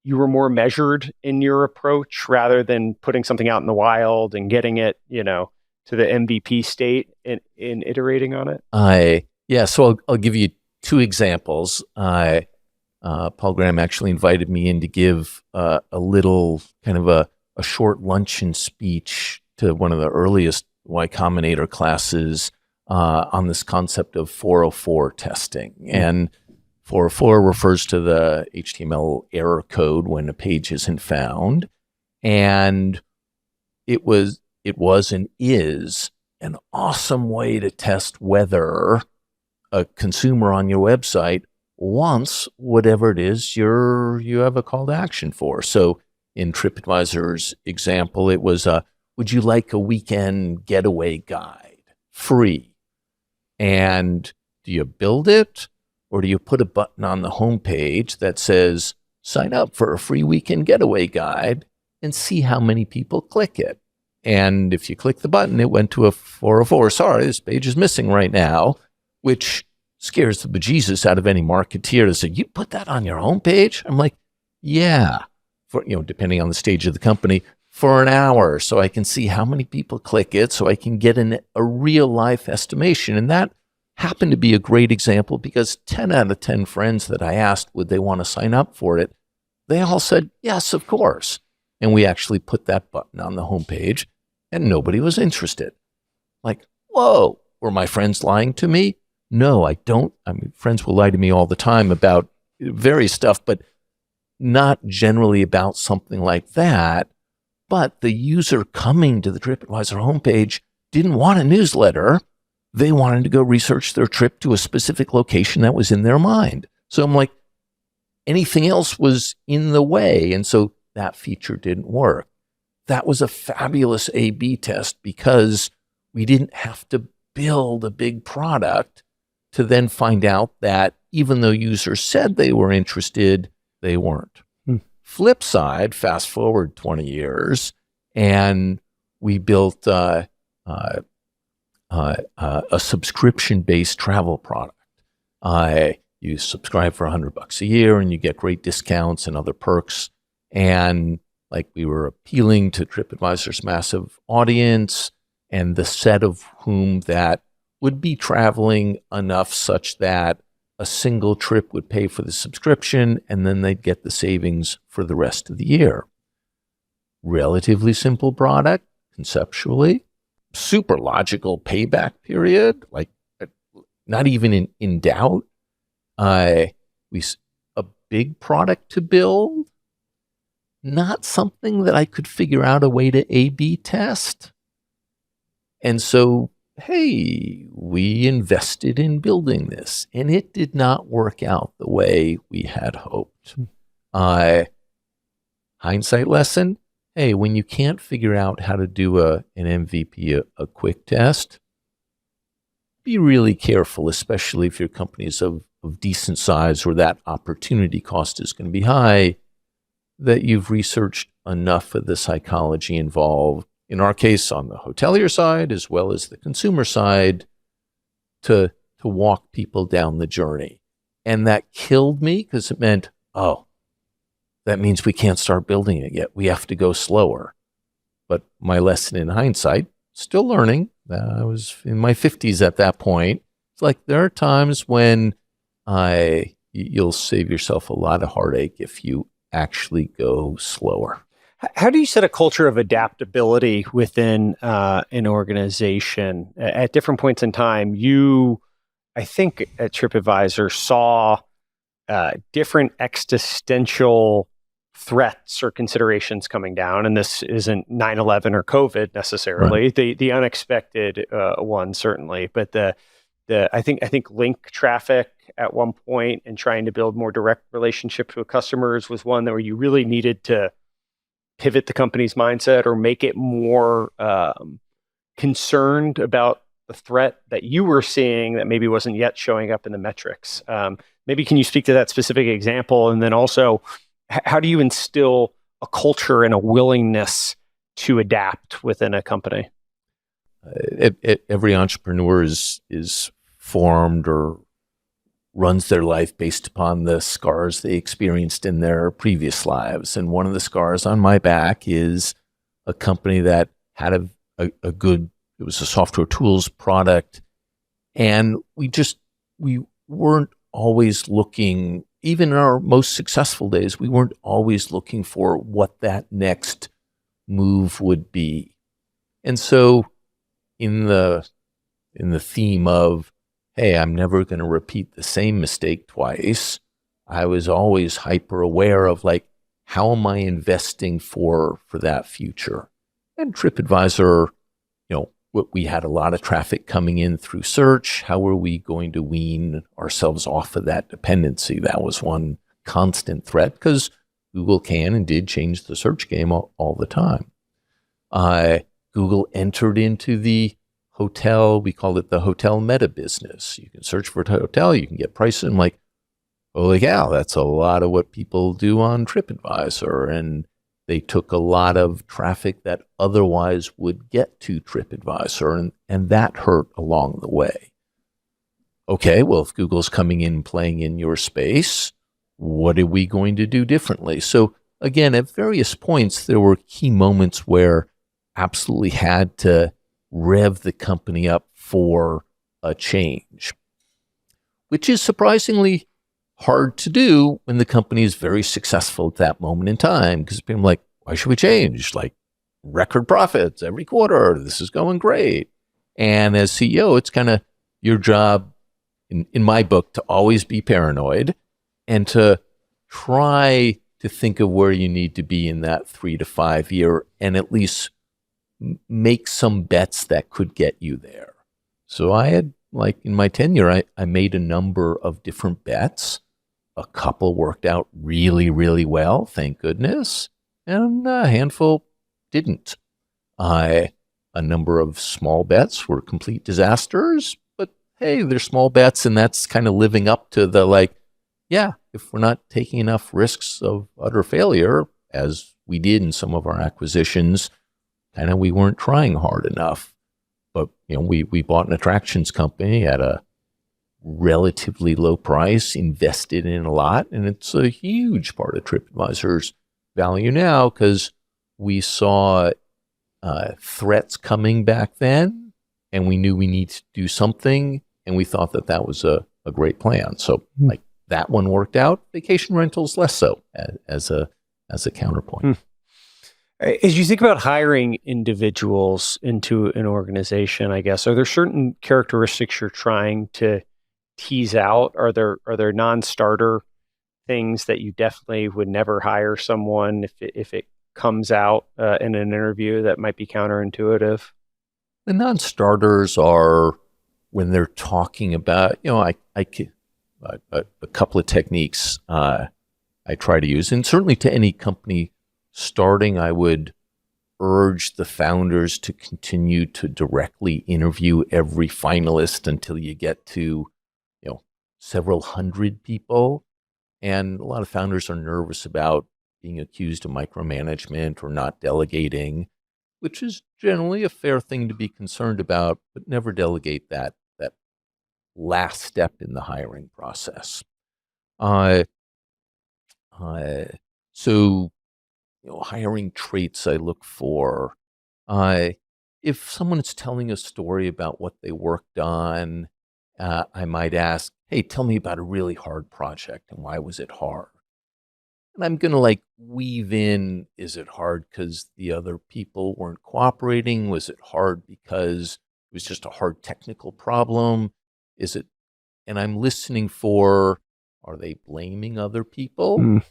you were more measured in your approach rather than putting something out in the wild and getting it, to the MVP state in iterating on it? So I'll give you two examples. Paul Graham actually invited me in to give a little kind of a short luncheon speech to one of the earliest Y Combinator classes on this concept of 404 testing. And 404 refers to the HTML error code when a page isn't found. And it was and is an awesome way to test whether a consumer on your website wants whatever it is you have a call to action for. So in Tripadvisor's example, it was, would you like a weekend getaway guide? free. And do you build it, or do you put a button on the homepage that says, sign up for a free weekend getaway guide, and see how many people click it? And if you click the button, it went to a 404. Sorry, this page is missing right now, which scares the bejesus out of any marketeer to say, you put that on your homepage? I'm like, yeah, for, depending on the stage of the company, for an hour, so I can see how many people click it, so I can get a real life estimation. And that happened to be a great example because 10 out of 10 friends that I asked, would they want to sign up for it? They all said, yes, of course. And we actually put that button on the homepage, and nobody was interested. Like, whoa, were my friends lying to me? No, I don't. I mean, friends will lie to me all the time about various stuff, but not generally about something like that. But the user coming to the TripAdvisor homepage didn't want a newsletter. They wanted to go research their trip to a specific location that was in their mind. So I'm like, anything else was in the way. And so that feature didn't work. That was a fabulous A/B test because we didn't have to build a big product to then find out that even though users said they were interested, they weren't. Flip side, fast forward 20 years, and we built a subscription-based travel product. You subscribe for $100 a year, and you get great discounts and other perks. And like we were appealing to TripAdvisor's massive audience and the set of whom that would be traveling enough such that a single trip would pay for the subscription, and then they'd get the savings for the rest of the year. Relatively simple product, conceptually. Super logical payback period, like not even in doubt. A big product to build, not something that I could figure out a way to A/B test. And so, hey, we invested in building this, and it did not work out the way we had hoped. Hindsight lesson, hey, when you can't figure out how to do an MVP, a quick test, be really careful, especially if your company is of decent size or that opportunity cost is going to be high, that you've researched enough of the psychology involved, in our case on the hotelier side as well as the consumer side, to walk people down the journey. And that killed me because it meant, oh, that means we can't start building it yet. We have to go slower. But my lesson in hindsight, still learning, I was in my 50s at that point. It's like there are times when you'll save yourself a lot of heartache if you actually go slower. How do you set a culture of adaptability within an organization? At different points in time, you, I think at TripAdvisor, saw different existential threats or considerations coming down. And this isn't 9/11 or COVID necessarily, right. The unexpected one certainly, but I think link traffic at one point and trying to build more direct relationships with customers was one where you really needed to pivot the company's mindset or make it more concerned about the threat that you were seeing that maybe wasn't yet showing up in the metrics. Maybe can you speak to that specific example? And then also, how do you instill a culture and a willingness to adapt within a company? Every entrepreneur is formed or runs their life based upon the scars they experienced in their previous lives. And one of the scars on my back is a company that had a good, it was a software tools product. And we weren't always looking, even in our most successful days, we weren't always looking for what that next move would be. And so in the theme of, hey, I'm never going to repeat the same mistake twice, I was always hyper aware of like, how am I investing for that future? And TripAdvisor, we had a lot of traffic coming in through search. How are we going to wean ourselves off of that dependency? That was one constant threat because Google can and did change the search game all the time. Google entered into the hotel, we call it the hotel meta business. You can search for a hotel, you can get prices. I'm like, holy cow, that's a lot of what people do on Tripadvisor. And they took a lot of traffic that otherwise would get to Tripadvisor, and that hurt along the way. Okay, well, if Google's coming in, playing in your space, what are we going to do differently? So again, at various points, there were key moments where absolutely had to rev the company up for a change, which is surprisingly hard to do when the company is very successful at that moment in time, because people are like, why should we change? Like, record profits every quarter. This is going great. And as CEO, it's kind of your job, in my book, to always be paranoid and to try to think of where you need to be in that 3 to 5 year and at least make some bets that could get you there. So I had, like in my tenure, I made a number of different bets. A couple worked out really, really well, thank goodness, and a handful didn't. A number of small bets were complete disasters, but hey, they're small bets, and that's kind of living up to the like, yeah, if we're not taking enough risks of utter failure, as we did in some of our acquisitions, kind of we weren't trying hard enough. But we bought an attractions company at a relatively low price, invested in a lot, and it's a huge part of TripAdvisor's value now because we saw threats coming back then, and we knew we needed to do something, and we thought that was a great plan. So like that one worked out. Vacation rentals less so as a counterpoint. As you think about hiring individuals into an organization, I guess, are there certain characteristics you're trying to tease out? Are there non-starter things that you definitely would never hire someone if it comes out in an interview that might be counterintuitive? The non-starters are when they're talking about, a couple of techniques I try to use, and certainly to any company starting, I would urge the founders to continue to directly interview every finalist until you get to, several hundred people. And a lot of founders are nervous about being accused of micromanagement or not delegating, which is generally a fair thing to be concerned about, but never delegate that last step in the hiring process. So, hiring traits I look for. If someone is telling a story about what they worked on, I might ask, hey, tell me about a really hard project and why was it hard? And I'm going to weave in, is it hard because the other people weren't cooperating? Was it hard because it was just a hard technical problem? And I'm listening for, are they blaming other people?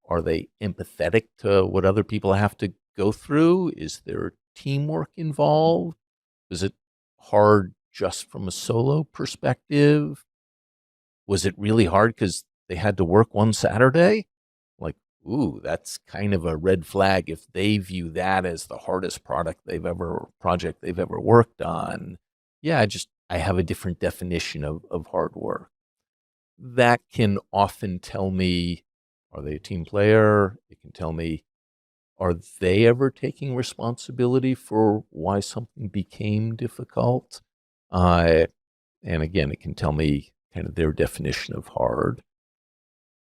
Are they empathetic to what other people have to go through? Is there teamwork involved? Is it hard just from a solo perspective? Was it really hard because they had to work one Saturday? Like, ooh, that's kind of a red flag if they view that as the hardest project they've ever worked on. Yeah, I have a different definition of hard work. That can often tell me, are they a team player? It can tell me, are they ever taking responsibility for why something became difficult? And again, it can tell me kind of their definition of hard.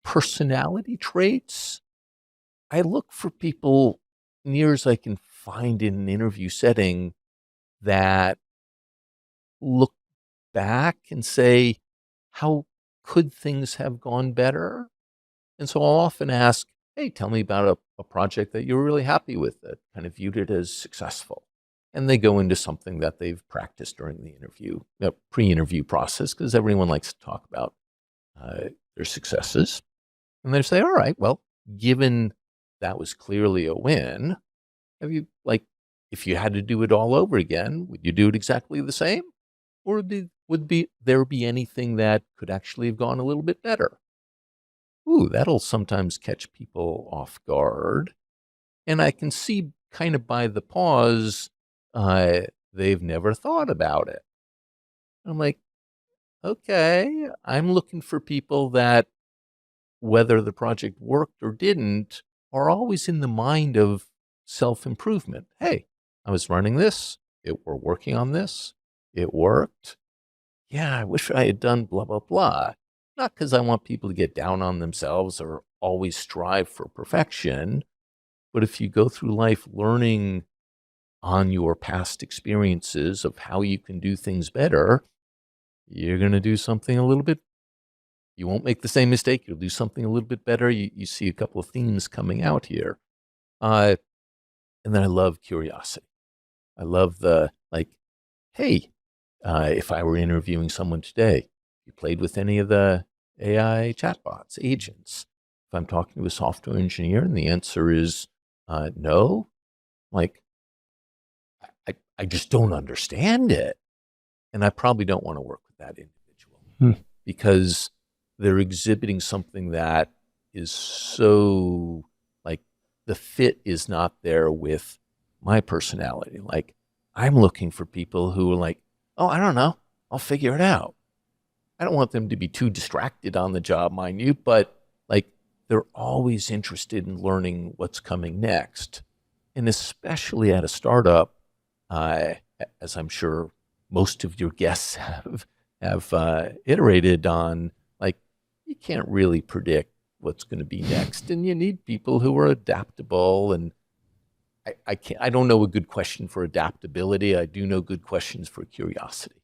Personality traits, I look for people near as I can find in an interview setting that look back and say, how could things have gone better? And so I'll often ask, hey, tell me about a project that you were really happy with that kind of viewed it as successful. And they go into something that they've practiced during the pre-interview process, because everyone likes to talk about their successes. And they say, all right, well, given that was clearly a win, if you had to do it all over again, would you do it exactly the same? Or would there be anything that could actually have gone a little bit better? Ooh, that'll sometimes catch people off guard. And I can see kind of by the pause they've never thought about it. I'm like, okay, I'm looking for people that, whether the project worked or didn't, are always in the mind of self-improvement. Hey, I was running this. We're working on this. It worked. Yeah, I wish I had done blah, blah, blah. Not because I want people to get down on themselves or always strive for perfection, but if you go through life learning on your past experiences of how you can do things better, you're going to do something a little bit. You won't make the same mistake. You'll do something a little bit better. You see a couple of themes coming out here. And then I love curiosity. I love the, like, hey, if I were interviewing someone today, you played with any of the AI chatbots, agents? If I'm talking to a software engineer and the answer is no, like, I just don't understand it. And I probably don't want to work with that individual because they're exhibiting something that is so, like, the fit is not there with my personality. Like, I'm looking for people who are like, oh, I don't know, I'll figure it out. I don't want them to be too distracted on the job, mind you, but like, they're always interested in learning what's coming next. And especially at a startup, as I'm sure most of your guests have iterated on, like, you can't really predict what's going to be next, and you need people who are adaptable. And I don't know a good question for adaptability. I do know good questions for curiosity.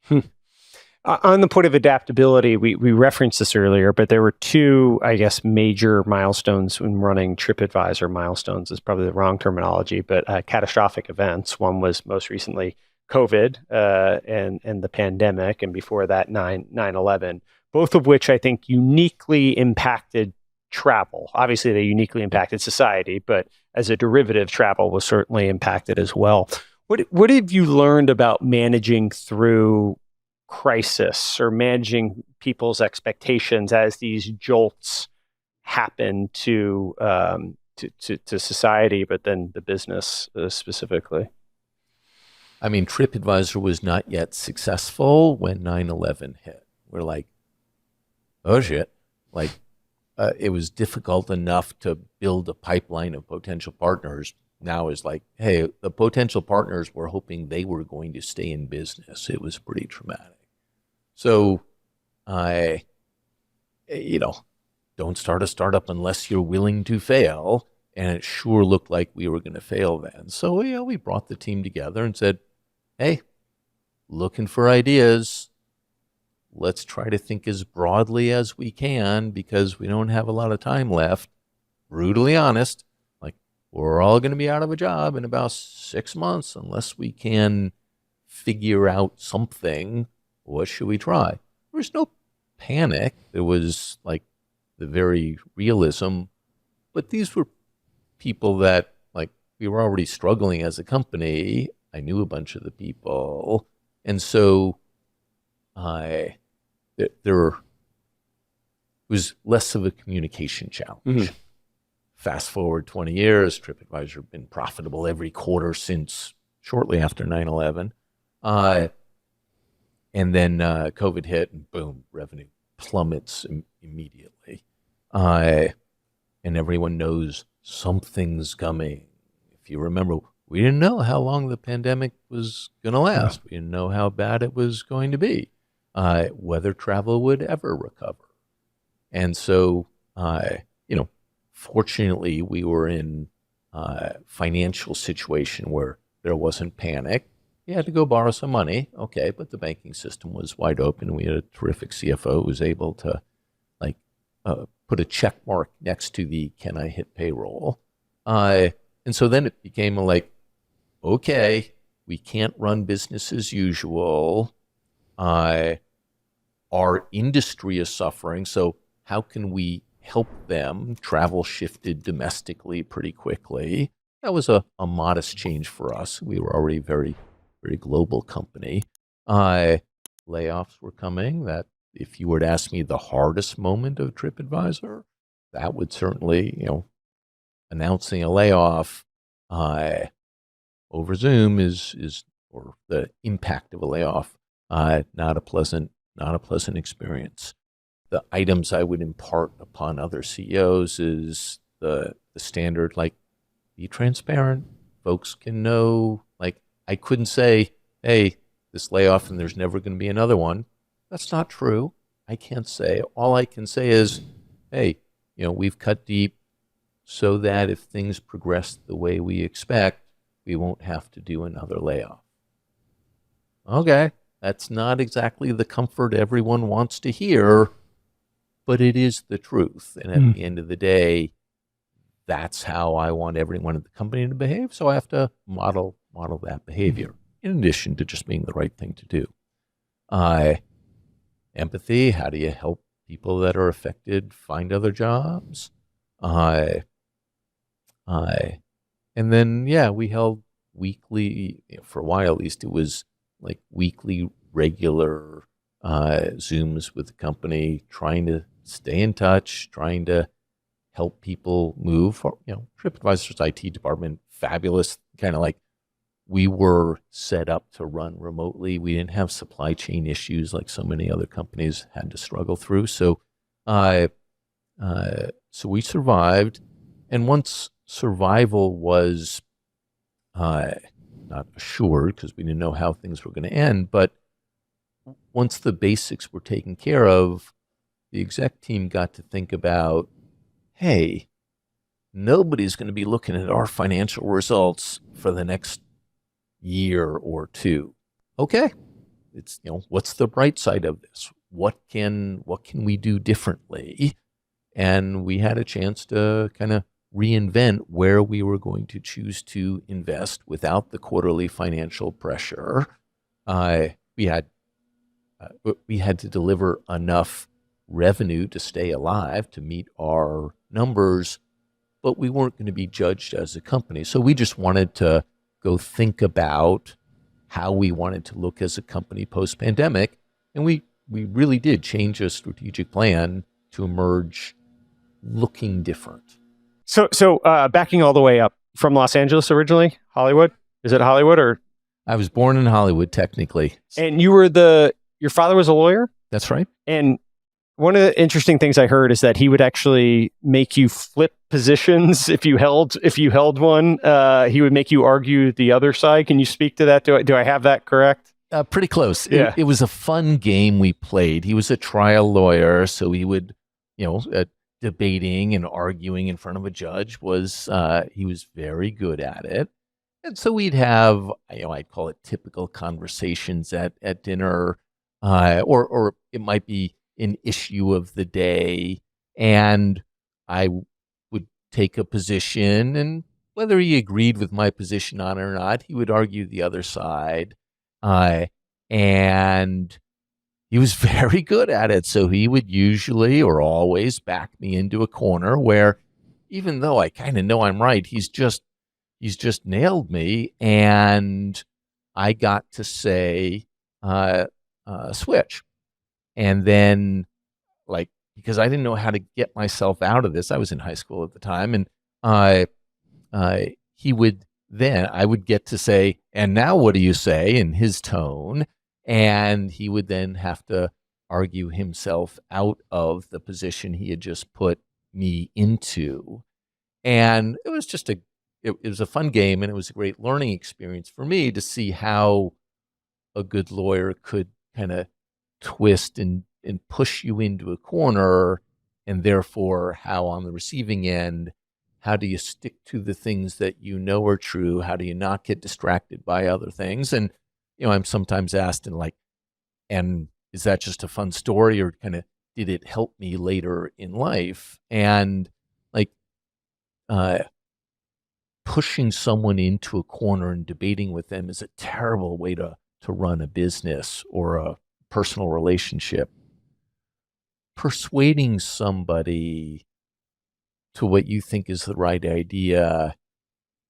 On the point of adaptability, we referenced this earlier, but there were two, I guess, major milestones when running Tripadvisor. Milestones is probably the wrong terminology, but catastrophic events. One was most recently COVID and the pandemic, and before that 9/11, both of which I think uniquely impacted travel. Obviously, they uniquely impacted society, but as a derivative, travel was certainly impacted as well. What have you learned about managing through crisis or managing people's expectations as these jolts happen to society, but then the business specifically? I mean, Tripadvisor was not yet successful when 9/11 hit. We're like, oh shit. Like, it was difficult enough to build a pipeline of potential partners. Now is like, hey, the potential partners were hoping they were going to stay in business. It was pretty traumatic. So don't start a startup unless you're willing to fail. And it sure looked like we were going to fail then. So, we brought the team together and said, hey, looking for ideas. Let's try to think as broadly as we can because we don't have a lot of time left. Brutally honest, like, we're all going to be out of a job in about 6 months unless we can figure out something. What should we try? There was no panic. There was, like, the very realism. But these were people that, like, we were already struggling as a company. I knew a bunch of the people. And so there was less of a communication challenge. Mm-hmm. Fast forward 20 years, Tripadvisor has been profitable every quarter since shortly after 9/11. And then COVID hit, and boom, revenue plummets immediately. And everyone knows something's coming. If you remember, we didn't know how long the pandemic was going to last. We didn't know how bad it was going to be, whether travel would ever recover. And so, fortunately, we were in a financial situation where there wasn't panic. You had to go borrow some money, okay, but the banking system was wide open. We had a terrific CFO who was able to, like, put a check mark next to the "can I hit payroll?" And so then it became like, okay, we can't run business as usual. Our industry is suffering, so how can we help them? Travel shifted domestically pretty quickly. That was a modest change for us. We were already very global company. Layoffs were coming. That, if you were to ask me the hardest moment of Tripadvisor, that would certainly, announcing a layoff over Zoom is or the impact of a layoff, not a pleasant experience. The items I would impart upon other CEOs is the standard, like, be transparent. Folks can know, like, I couldn't say, hey, this layoff and there's never going to be another one. That's not true. I can't say. All I can say is, hey, we've cut deep so that if things progress the way we expect, we won't have to do another layoff. Okay, that's not exactly the comfort everyone wants to hear, but it is the truth. And at the end of the day, that's how I want everyone at the company to behave. So I have to model that behavior, in addition to just being the right thing to do. Empathy, how do you help people that are affected find other jobs? And then, we held weekly, for a while at least, it was like weekly regular Zooms with the company, trying to stay in touch, trying to help people move. Tripadvisor's IT department, fabulous, kind of like, we were set up to run remotely. We didn't have supply chain issues like so many other companies had to struggle through. So we survived. And once survival was not assured, because we didn't know how things were going to end, but once the basics were taken care of, the exec team got to think about, hey, nobody's going to be looking at our financial results for the next year or two. Okay, it's, what's the bright side of this? What can we do differently? And we had a chance to kind of reinvent where we were going to choose to invest without the quarterly financial pressure. We had to deliver enough revenue to stay alive, to meet our numbers, but we weren't going to be judged as a company. So we just wanted to go think about how we wanted to look as a company post-pandemic. And we really did change a strategic plan to emerge looking different. So backing all the way up from Los Angeles originally, Hollywood? Is it Hollywood or? I was born in Hollywood, technically. And your father was a lawyer? That's right. And one of the interesting things I heard is that he would actually make you flip positions if you held one. He would make you argue the other side. Can you speak to that? Do I have that correct? Pretty close. Yeah. It was a fun game we played. He was a trial lawyer, so he would, debating and arguing in front of a judge he was very good at it. And so we'd have, I'd call it typical conversations at dinner, or it might be an issue of the day, and I would take a position, and whether he agreed with my position on it or not, he would argue the other side, and he was very good at it. So he would usually or always back me into a corner where, even though I kind of know I'm right, he's just nailed me, and I got to say switch. And then, because I didn't know how to get myself out of this, I was in high school at the time, and I would get to say, and now what do you say, in his tone, and he would then have to argue himself out of the position he had just put me into. And it was just it was a fun game, and it was a great learning experience for me to see how a good lawyer could kind of twist and push you into a corner, and therefore how on the receiving end, how do you stick to the things that you know are true? How do you not get distracted by other things? And, I'm sometimes asked, and is that just a fun story, or kind of did it help me later in life? And pushing someone into a corner and debating with them is a terrible way to run a business or a personal relationship. Persuading somebody to what you think is the right idea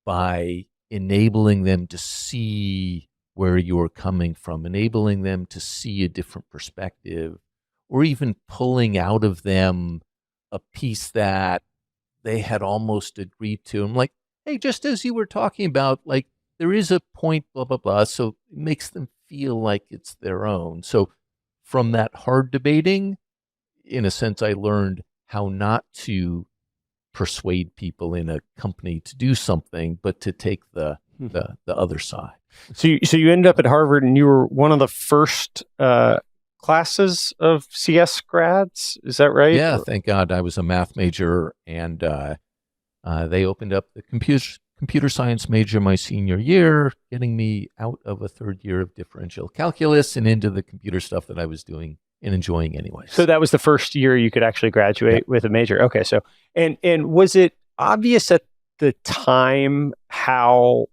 by enabling them to see where you're coming from, enabling them to see a different perspective, or even pulling out of them a piece that they had almost agreed to. I'm like, hey, just as you were talking about, there is a point, blah, blah, blah. So it makes them feel like it's their own. So from that hard debating, in a sense, I learned how not to persuade people in a company to do something, but to take the other side. So you ended up at Harvard, and you were one of the first classes of CS grads. Is that right? Yeah, thank God. I was a math major, and they opened up the computer science major my senior year, getting me out of a third year of differential calculus and into the computer stuff that I was doing and enjoying anyway. So that was the first year you could actually graduate with a major. Okay, so and was it obvious at the time how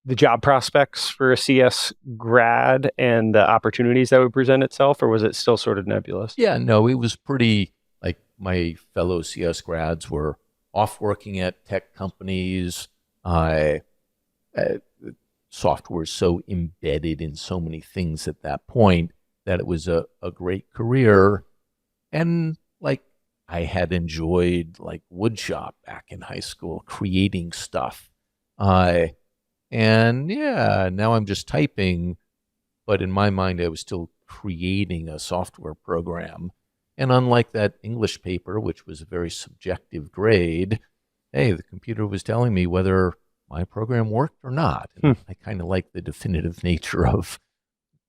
the job prospects for a CS grad and the opportunities that would present itself, or was it still sort of nebulous? Yeah, no, it was pretty, like, my fellow CS grads were off working at tech companies. Software is so embedded in so many things at that point that it was a great career. And like, I had enjoyed like woodshop back in high school, creating stuff. And yeah, now I'm just typing, but in my mind, I was still creating a software program. And unlike that English paper, which was a very subjective grade, hey, the computer was telling me whether my program worked or not. And I kind of like the definitive nature of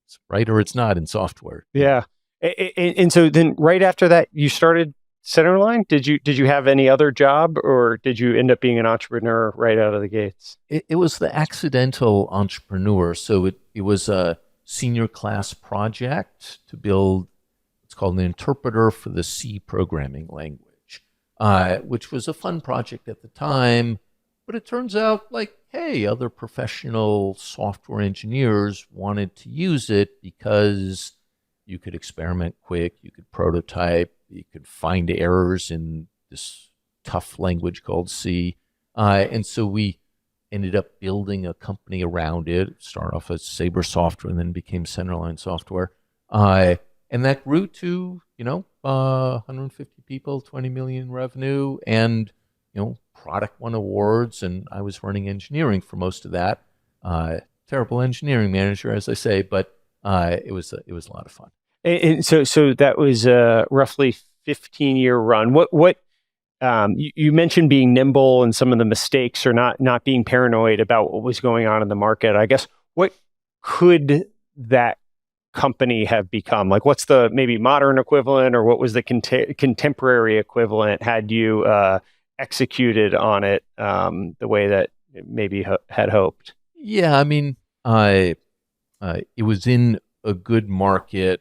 it's right or it's not in software. Yeah. And so then right after that, you started Centerline. Did you have any other job, or did you end up being an entrepreneur right out of the gates? It was the accidental entrepreneur. So it was a senior class project to build what's called an interpreter for the C programming language, which was a fun project at the time. But it turns out like, hey, other professional software engineers wanted to use it because you could experiment quick, you could prototype, you could find errors in this tough language called C. And so we ended up building a company around it, started off as Sabre Software and then became Centerline Software. And that grew to, 150 people, 20 million revenue, and, product won awards. And I was running engineering for most of that. Terrible engineering manager, as I say, but it was a lot of fun. And so that was a roughly 15-year run. What you mentioned being nimble and some of the mistakes, or not being paranoid about what was going on in the market. I guess what could that company have become? Like, what's the maybe modern equivalent, or what was the contemporary equivalent had you executed on it the way that maybe had hoped? Yeah, I mean, it was in a good market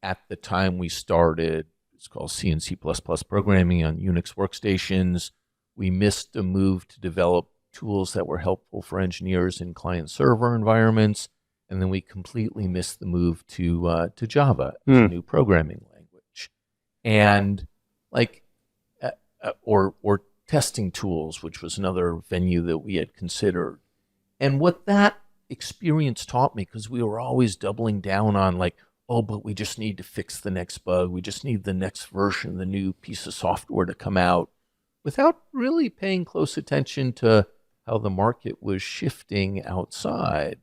at the time we started. It's called C and C++ programming on Unix workstations. We missed a move to develop tools that were helpful for engineers in client-server environments, and then we completely missed the move to Java as a new programming language, and or testing tools, which was another venue that we had considered. And what that experience taught me, because we were always doubling down on like, oh, but we just need to fix the next bug. We just need the next version, the new piece of software to come out, without really paying close attention to how the market was shifting outside.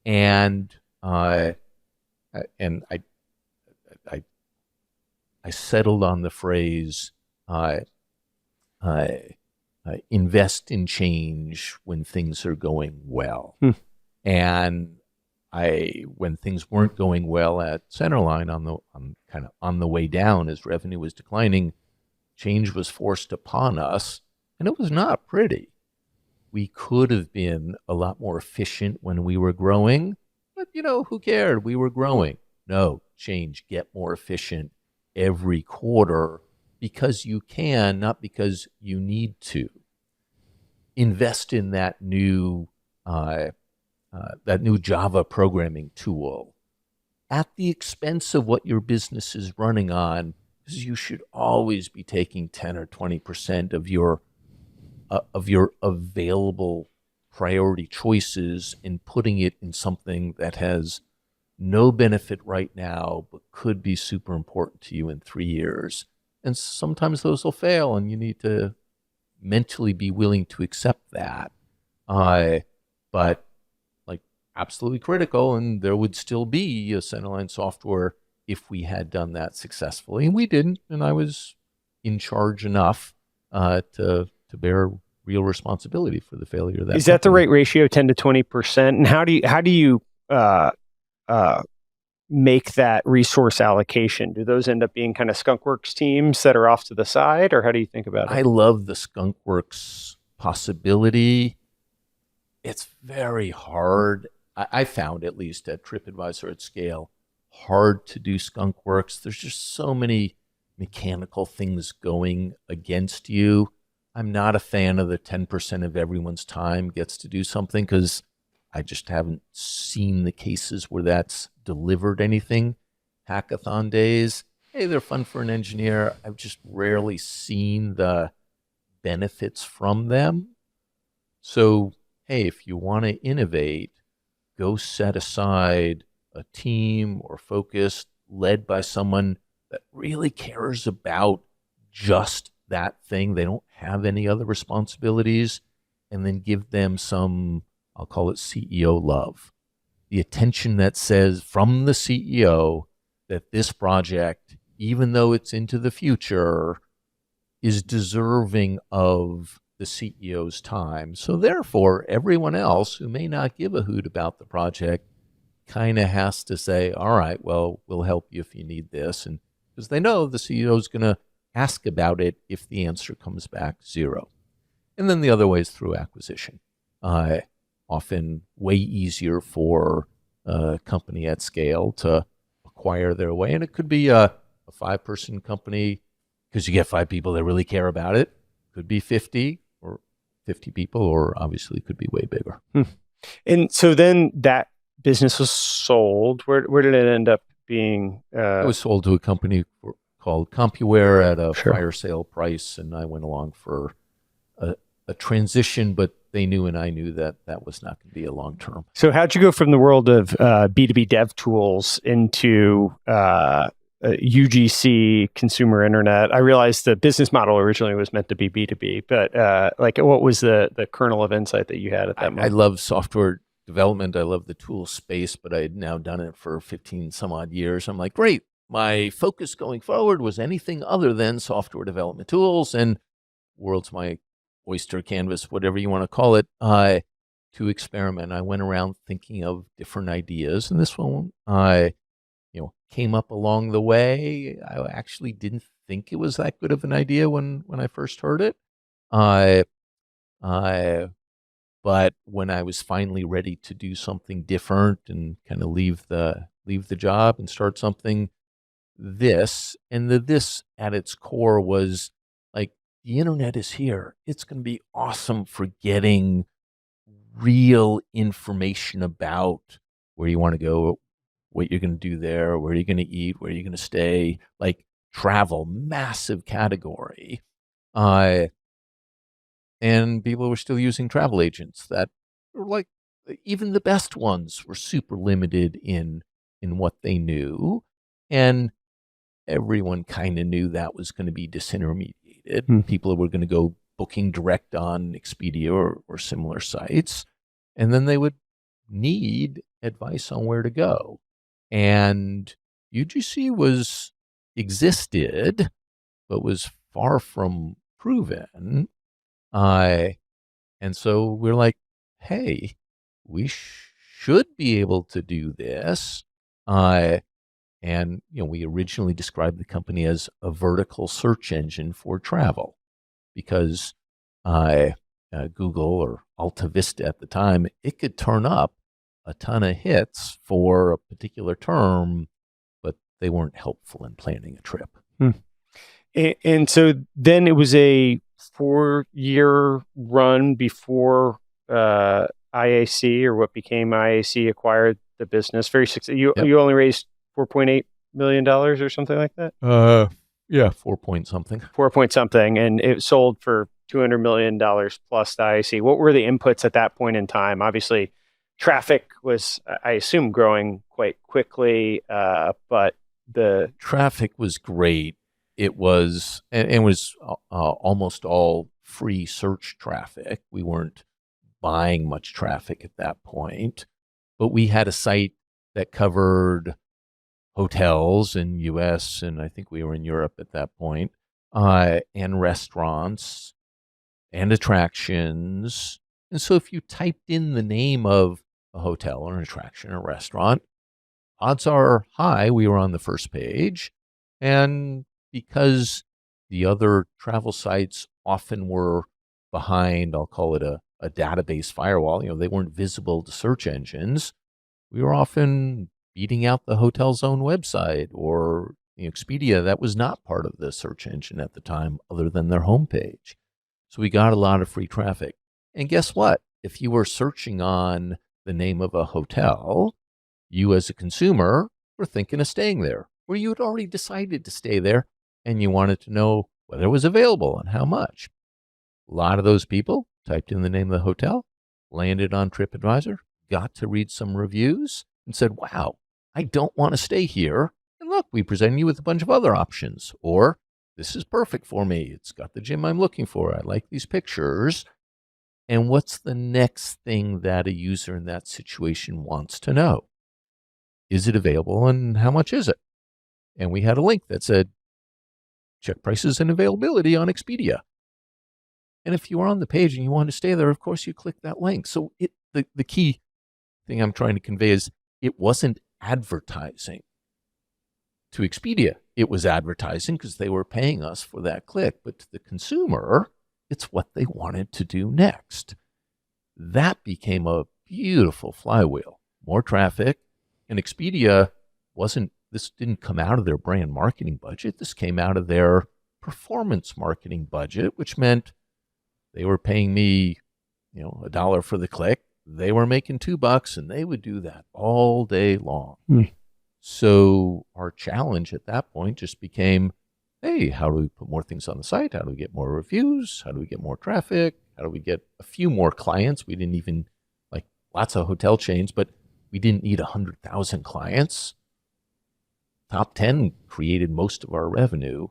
And I settled on the phrase, invest in change when things are going well. And when things weren't going well at Centerline, on the way down as revenue was declining, change was forced upon us, and it was not pretty. We could have been a lot more efficient when we were growing, but who cared? We were growing. No, change, get more efficient every quarter because you can, not because you need to. Invest in that new Java programming tool at the expense of what your business is running on, because you should always be taking 10 or 20% of your available priority choices and putting it in something that has no benefit right now, but could be super important to you in 3 years. And sometimes those will fail, and you need to mentally be willing to accept that. But absolutely critical, and there would still be a Centerline software if we had done that successfully, and we didn't. And I was in charge enough to bear real responsibility for the failure of that Is that the company. right ratio, 10 to 20%? And how do you uh, uh, make that resource allocation? Do those end up being kind of skunkworks teams that are off to the side, or how do you think about I it? love the skunkworks possibility. It's very hard. I found, at least at Tripadvisor at scale, hard to do skunkworks. There's just so many mechanical things going against you. I'm not a fan of the 10% of everyone's time gets to do something, because I just haven't seen the cases where that's delivered anything. Hackathon days, hey, they're fun for an engineer. I've just rarely seen the benefits from them. So, hey, if you want to innovate, go set aside a team or focus led by someone that really cares about just that thing. They don't have any other responsibilities, and then give them some, I'll call it CEO love. The attention that says from the CEO that this project, even though it's into the future, is deserving of the CEO's time. So therefore, everyone else who may not give a hoot about the project kind of has to say, all right, well, we'll help you if you need this. And because they know the CEO is going to ask about it if the answer comes back zero. And then the other way is through acquisition. Often way easier for a company at scale to acquire their way. And it could be a 5-person company, because you get 5 people that really care about it. Could be 50 or 50 people, or obviously could be way bigger. And so then that business was sold. Where did it end up being? It was sold to a company called CompuWare at a Sure. fire sale price, and I went along for a transition, but they knew and I knew that that was not going to be a long term. So how'd you go from the world of B2B dev tools into UGC, consumer internet? I realized the business model originally was meant to be B2B, but like, what was the kernel of insight that you had at that I moment? love software development. I love the tool space, but I had now done it for 15 some odd years. I'm like, great. My focus going forward was anything other than software development tools, and world's my oyster canvas, whatever you want to call it, to experiment. I went around thinking of different ideas, and this one I came up along the way. I actually didn't think it was that good of an idea when I first heard it. I I but when I was finally ready to do something different and kind of leave the job and start something, this at its core was like, the internet is here. It's going to be awesome for getting real information about where you want to go, what you're going to do there, where you're going to eat, where you're going to stay, like travel, massive category. Uh, and people were still using travel agents that were like, even the best ones were super limited in what they knew. And everyone kind of knew that was going to be disintermediated. Hmm. People were going to go booking direct on Expedia or similar sites, and then they would need advice on where to go. And UGC existed, but was far from proven. And so we're like, hey, we should be able to do this. And we originally described the company as a vertical search engine for travel, because Google or Alta Vista at the time, it could turn up a ton of hits for a particular term, but they weren't helpful in planning a trip. Hmm. And so then it was a 4-year run before IAC, or what became IAC, acquired the business. Very successful. Yep. You only raised $4.8 million or something like that? Yeah, 4 point something. 4 point something, and it sold for $200 million plus the IAC. What were the inputs at that point in time? Obviously, traffic was, I assume, growing quite quickly, but the Traffic was great. It was, and it was almost all free search traffic. We weren't buying much traffic at that point. but we had a site that covered hotels in US, and I think we were in Europe at that point, and restaurants and attractions. And so if you typed in the name of a hotel or an attraction or restaurant, odds are high we were on the first page. And because the other travel sites often were behind, I'll call it a database firewall, they weren't visible to search engines, we were often beating out the hotel's own website or Expedia that was not part of the search engine at the time other than their homepage. So we got a lot of free traffic. And guess what? If you were searching on the name of a hotel, you as a consumer were thinking of staying there, or you had already decided to stay there and you wanted to know whether it was available and how much. A lot of those people typed in the name of the hotel, landed on Tripadvisor, got to read some reviews, and said, wow, I don't want to stay here. And look, we present you with a bunch of other options. Or, this is perfect for me. It's got the gym I'm looking for. I like these pictures. And what's the next thing that a user in that situation wants to know? Is it available and how much is it? And we had a link that said, check prices and availability on Expedia. And if you were on the page and you wanted to stay there, of course, you click that link. So the key thing I'm trying to convey is it wasn't advertising to Expedia. It was advertising because they were paying us for that click. But to the consumer, it's what they wanted to do next. That became a beautiful flywheel. More traffic. And Expedia this didn't come out of their brand marketing budget. This came out of their performance marketing budget, which meant they were paying me, $1 for the click. They were making $2, and they would do that all day long. So our challenge at that point just became, hey, how do we put more things on the site? How do we get more reviews? How do we get more traffic? How do we get a few more clients? We didn't even, lots of hotel chains, but we didn't need 100,000 clients. Top 10 created most of our revenue.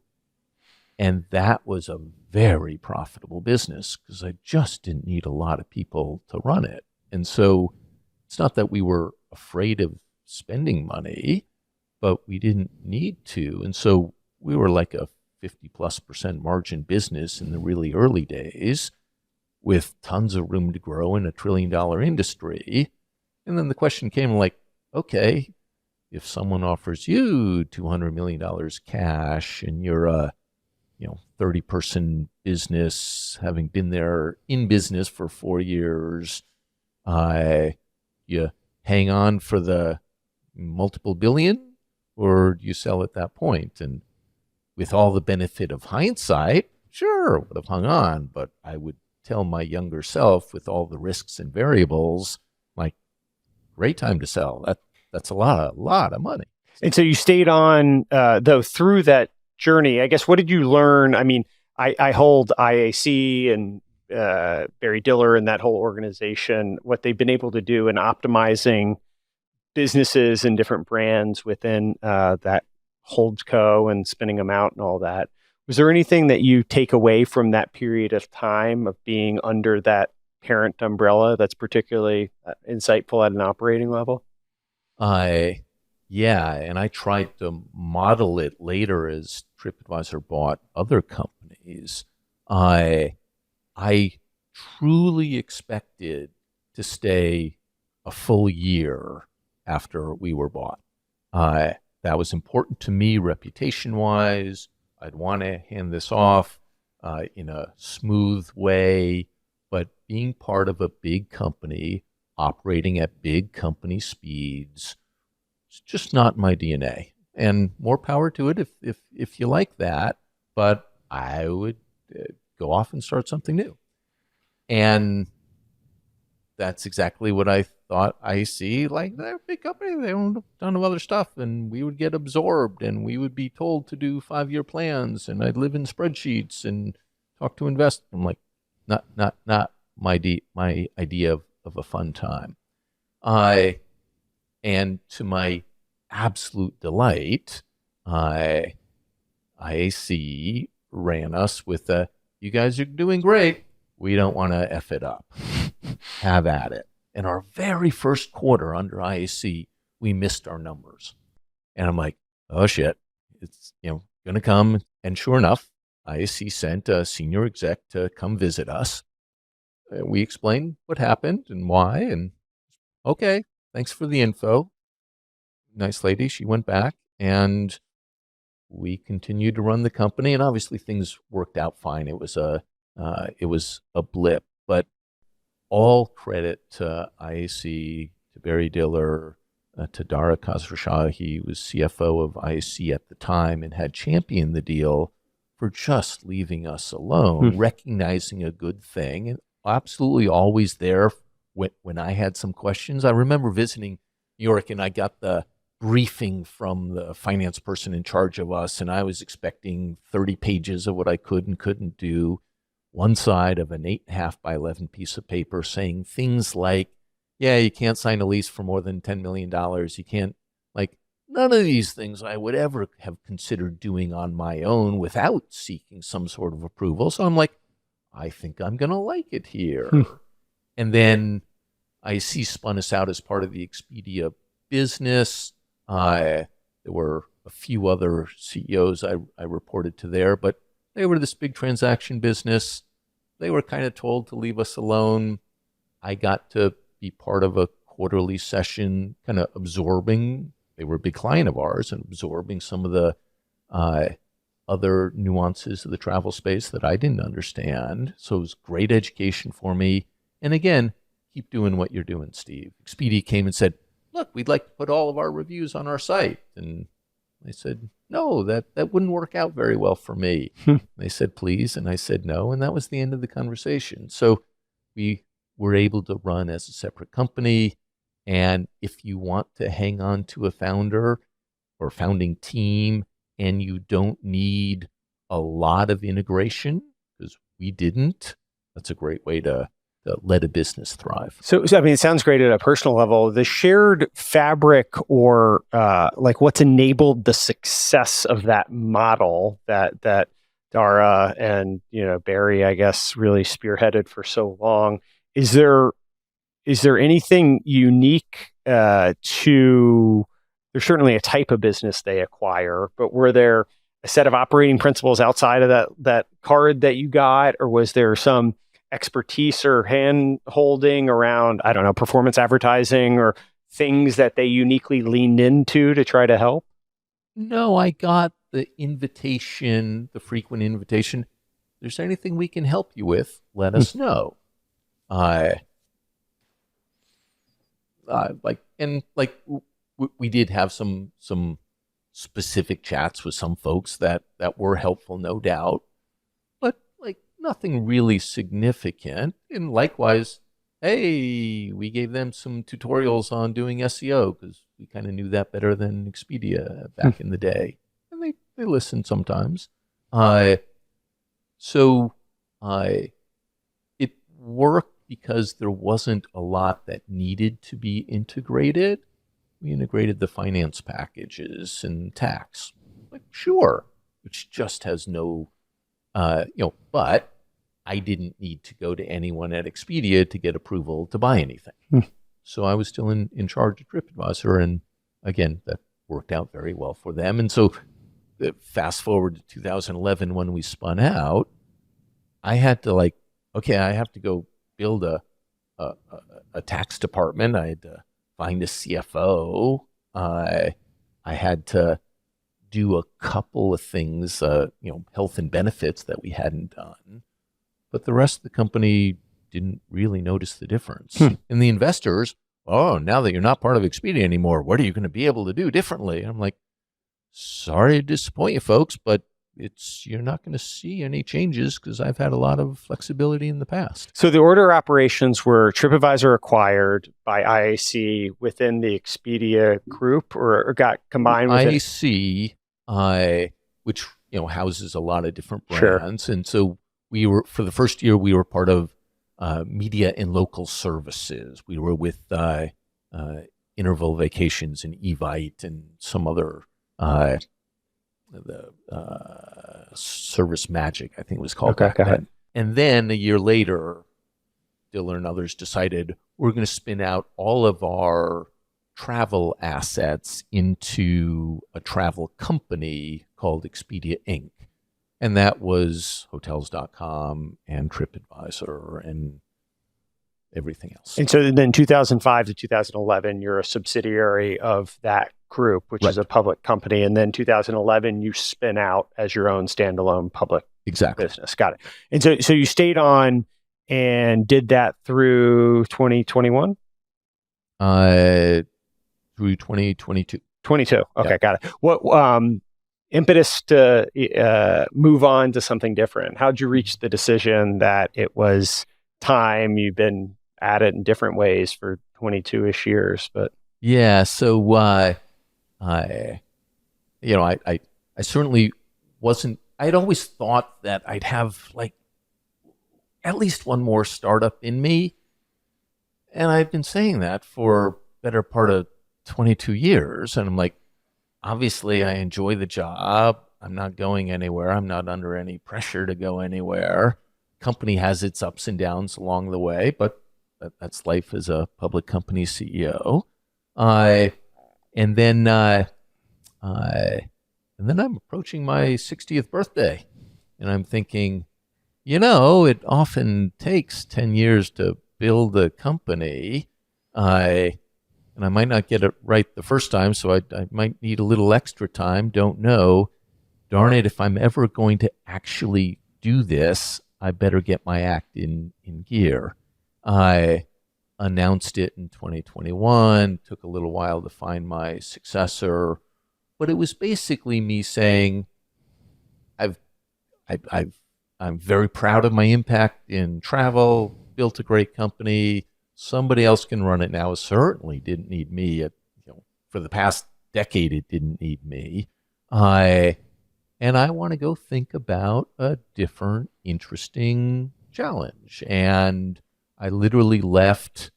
And that was a very profitable business because I just didn't need a lot of people to run it. And so it's not that we were afraid of spending money, but we didn't need to. And so we were like a 50+% margin business in the really early days with tons of room to grow in a $1 trillion industry. And then the question came okay, if someone offers you $200 million cash and you're a 30-person business, having been there in business for 4 years, you hang on for the multiple billion, or do you sell at that point? And with all the benefit of hindsight, sure, would have hung on, but I would tell my younger self with all the risks and variables, great time to sell. That's a lot of money. And so you stayed on, though, through that journey. I guess, what did you learn? I mean, I hold IAC and Barry Diller and that whole organization, what they've been able to do in optimizing businesses and different brands within that holdco and spinning them out and all that. Was there anything that you take away from that period of time of being under that parent umbrella that's particularly insightful at an operating level? Yeah, and I tried to model it later as Tripadvisor bought other companies. I truly expected to stay a full year after we were bought. That was important to me reputation-wise. I'd want to hand this off in a smooth way, but being part of a big company, operating at big company speeds, it's just not my DNA. And more power to it if you like that, but I would go off and start something new. And that's exactly what I thought I see. They're a big company, they own a ton of other stuff, and we would get absorbed, and we would be told to do 5-year plans, and I'd live in spreadsheets and talk to investors. I'm like, not my idea of a fun time. And to my absolute delight, IAC ran us with you guys are doing great. We don't want to F it up. Have at it. And our very first quarter under IAC, we missed our numbers. And I'm like, oh shit, it's going to come. And sure enough, IAC sent a senior exec to come visit us. We explained what happened and why. And okay, thanks for the info. Nice lady. She went back and we continued to run the company. And obviously things worked out fine. It was a blip, but all credit to IAC, to Barry Diller, to Dara Khosrowshahi. He was CFO of IAC at the time and had championed the deal for just leaving us alone, recognizing a good thing, and absolutely always there when I had some questions. I remember visiting New York and I got the briefing from the finance person in charge of us, and I was expecting 30 pages of what I could and couldn't do. One side of an 8.5 by 11 piece of paper saying things like, yeah, you can't sign a lease for more than $10 million. You can't, none of these things I would ever have considered doing on my own without seeking some sort of approval. So I'm like, I think I'm going to like it here. And then IAC spun us out as part of the Expedia business. There were a few other CEOs I reported to there, but they were this big transaction business. They were kind of told to leave us alone. I got to be part of a quarterly session, kind of absorbing. They were a big client of ours and absorbing some of the other nuances of the travel space that I didn't understand. So it was great education for me. And again, keep doing what you're doing, Steve. Expedia came and said, look, we'd like to put all of our reviews on our site. And I said, no, that wouldn't work out very well for me. They said, please. And I said, no. And that was the end of the conversation. So we were able to run as a separate company. And if you want to hang on to a founder or founding team and you don't need a lot of integration, because we didn't, that's a great way to let a business thrive. So, I mean, it sounds great at a personal level. The shared fabric or what's enabled the success of that model that Dara and Barry, I guess, really spearheaded for so long. Is there anything unique to? There's certainly a type of business they acquire, but were there a set of operating principles outside of that card that you got, or was there some expertise or hand holding around, I don't know, performance advertising or things that they uniquely leaned into to try to help? No, I got the invitation, the frequent invitation. If there's anything we can help you with, let us know. We did have some specific chats with some folks that were helpful, no doubt, but nothing really significant. And likewise, hey, we gave them some tutorials on doing SEO because we kind of knew that better than Expedia back in the day, and they listened sometimes. It worked because there wasn't a lot that needed to be integrated. We integrated the finance packages and tax, sure, which just has no, but I didn't need to go to anyone at Expedia to get approval to buy anything. So I was still in charge of Tripadvisor. And again, that worked out very well for them. And so fast forward to 2011, when we spun out, I had to I have to go build a tax department. I had to find a CFO. I had to do a couple of things, health and benefits that we hadn't done. But the rest of the company didn't really notice the difference. And the investors, now that you're not part of Expedia anymore, what are you going to be able to do differently? And I'm like, sorry to disappoint you folks, but you're not going to see any changes because I've had a lot of flexibility in the past. So the order operations were Tripadvisor acquired by IAC within the Expedia group, or got combined with IAC, which houses a lot of different brands. Sure. And so we were, for the first year, we were part of media and local services. We were with Interval Vacations and Evite and some other Service Magic, I think it was called back then. And then a year later, Diller and others decided we're going to spin out all of our travel assets into a travel company called Expedia Inc. And that was hotels.com and Tripadvisor and everything else. And so then 2005 to 2011, you're a subsidiary of that group, which is a public company. And then 2011, you spin out as your own standalone public business. Got it. And so you stayed on and did that through 2021? Through 2022. 22. Okay, got it. What impetus to move on to something different? How'd you reach the decision that it was time? You've been at it in different ways for 22-ish years, but yeah. So I certainly wasn't. I'd always thought that I'd have like at least one more startup in me, and I've been saying that for better part of 22 years, and I'm like, obviously, I enjoy the job. I'm not going anywhere. I'm not under any pressure to go anywhere. Company has its ups and downs along the way, but that's life as a public company CEO. And then I'm approaching my 60th birthday, and I'm thinking, it often takes 10 years to build a company. And I might not get it right the first time, so I might need a little extra time. Don't know. Darn it, if I'm ever going to actually do this, I better get my act in gear. I announced it in 2021, took a little while to find my successor, but it was basically me saying, I'm very proud of my impact in travel, built a great company. Somebody else can run it now. It certainly didn't need me. For the past decade, it didn't need me. And I want to go think about a different, interesting challenge. And I literally left.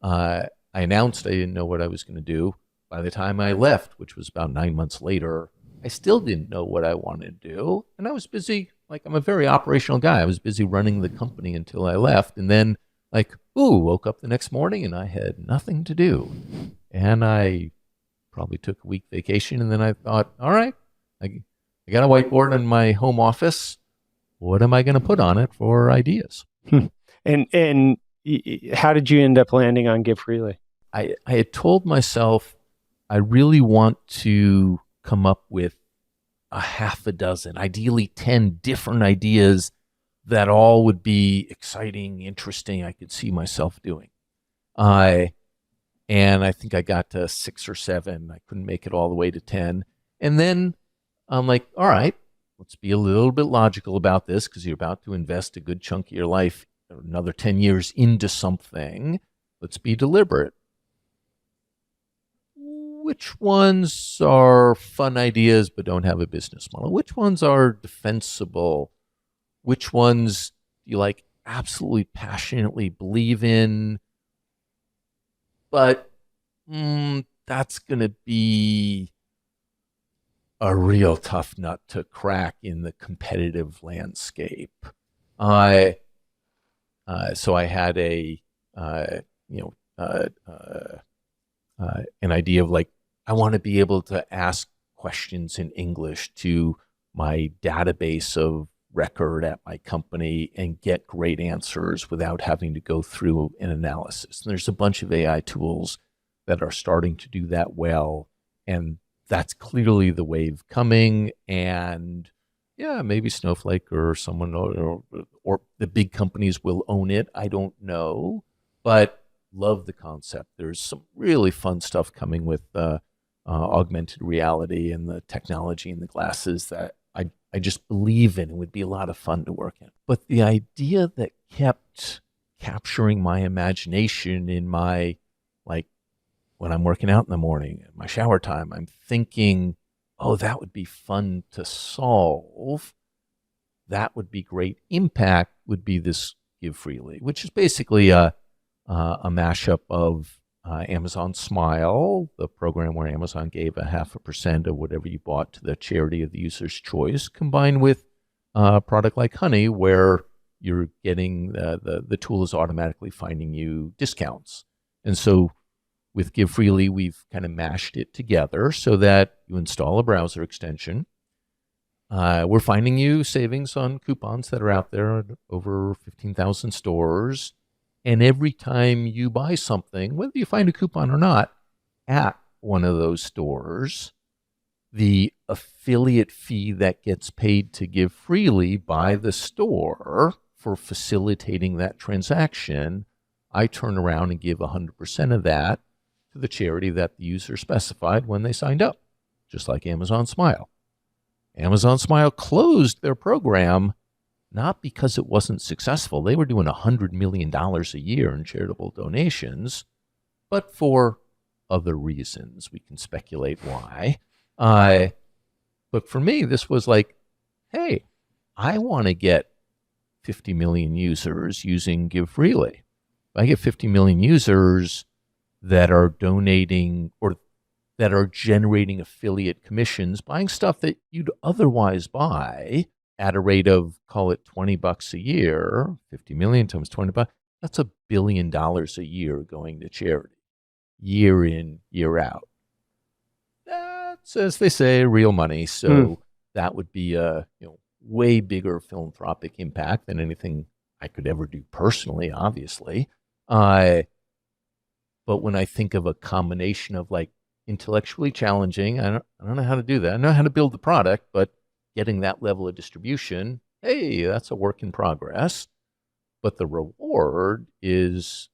I announced I didn't know what I was going to do. By the time I left, which was about 9 months later, I still didn't know what I wanted to do. And I was busy. Like, I'm a very operational guy. I was busy running the company until I left. And then woke up the next morning and I had nothing to do. And I probably took a week vacation. And then I thought, all right, I got a whiteboard in my home office. What am I going to put on it for ideas? And how did you end up landing on Give Freely? I had told myself I really want to come up with a half a dozen, ideally 10 different ideas that all would be exciting, interesting, I could see myself doing. And I think I got to 6 or 7. I couldn't make it all the way to 10. And then I'm like, all right, let's be a little bit logical about this, because you're about to invest a good chunk of your life, another 10 years into something. Let's be deliberate. Which ones are fun ideas but don't have a business model? Which ones are defensible? Which ones you absolutely passionately believe in, but that's going to be a real tough nut to crack in the competitive landscape. So I had an idea of I want to be able to ask questions in English to my database of record at my company and get great answers without having to go through an analysis. And there's a bunch of AI tools that are starting to do that well. And that's clearly the wave coming. And yeah, maybe Snowflake or someone or the big companies will own it. I don't know, but love the concept. There's some really fun stuff coming with augmented reality and the technology and the glasses that I just believe in. It would be a lot of fun to work in. But the idea that kept capturing my imagination in my, when I'm working out in the morning, my shower time, I'm thinking, oh, that would be fun to solve. That would be great impact, would be this Give Freely, which is basically a mashup of Amazon Smile, the program where Amazon gave 0.5% of whatever you bought to the charity of the user's choice, combined with a product like Honey, where you're getting the tool is automatically finding you discounts. And so with Give Freely, we've kind of mashed it together so that you install a browser extension. We're finding you savings on coupons that are out there at over 15,000 stores. And every time you buy something, whether you find a coupon or not, at one of those stores, the affiliate fee that gets paid to Give Freely by the store for facilitating that transaction, I turn around and give 100% of that to the charity that the user specified when they signed up, just like Amazon Smile. Amazon Smile closed their program not because it wasn't successful. They were doing $100 million a year in charitable donations, but for other reasons. We can speculate why. But for me, this was like, hey, I want to get 50 million users using Give Freely. If I get 50 million users that are donating or that are generating affiliate commissions, buying stuff that you'd otherwise buy at a rate of, call it $20 a year, 50 million times 20 bucks, that's $1 billion a year going to charity, year in, year out. That's, as they say, real money. So that would be a way bigger philanthropic impact than anything I could ever do personally, obviously. But when I think of a combination of like intellectually challenging, I don't know how to do that. I know how to build the product, but getting that level of distribution, hey, that's a work in progress. But the reward is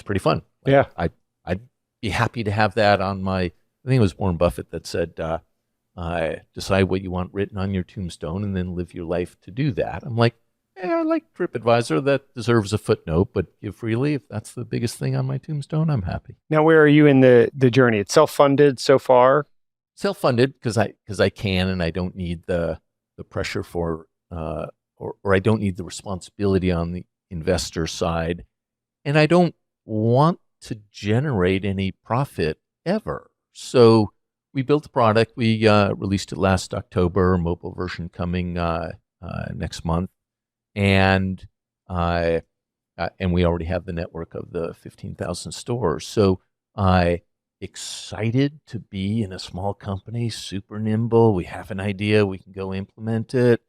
pretty fun. Yeah, I'd be happy to have that on my. I think it was Warren Buffett that said, "Decide what you want written on your tombstone, and then live your life to do that." I'm like, I like Tripadvisor. That deserves a footnote, but Give Freely, if that's the biggest thing on my tombstone, I'm happy. Now, where are you in the journey? It's self-funded so far? Self-funded because I can, and I don't need the pressure for or I don't need the responsibility on the investor side, and I don't want to generate any profit ever. So we built the product. We released it last October. Mobile version coming next month, and we already have the network of the 15,000 stores. So excited to be in a small company, super nimble. We have an idea, we can go implement it.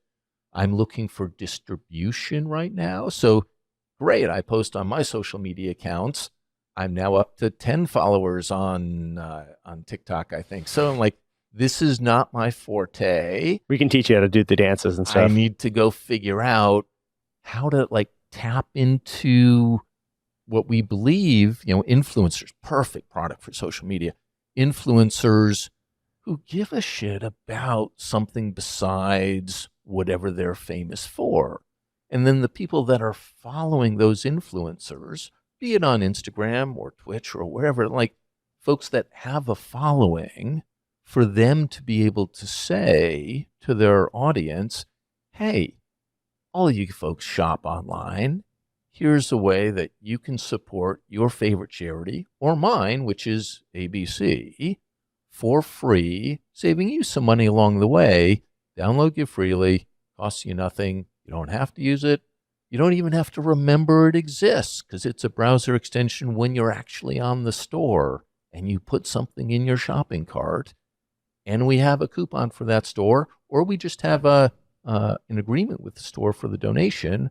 I'm looking for distribution right now. So great, I post on my social media accounts. I'm now up to 10 followers on TikTok, I think. So I'm like, this is not my forte. We can teach you how to do the dances and stuff. I need to go figure out how to like tap into what we believe, influencers, perfect product for social media, influencers who give a shit about something besides whatever they're famous for. And then the people that are following those influencers, be it on Instagram or Twitch or wherever, like folks that have a following, for them to be able to say to their audience, hey, all of you folks shop online. Here's a way that you can support your favorite charity or mine, which is ABC, for free, saving you some money along the way. Download Give Freely, costs you nothing. You don't have to use it. You don't even have to remember it exists because it's a browser extension when you're actually on the store and you put something in your shopping cart and we have a coupon for that store, or we just have an agreement with the store for the donation.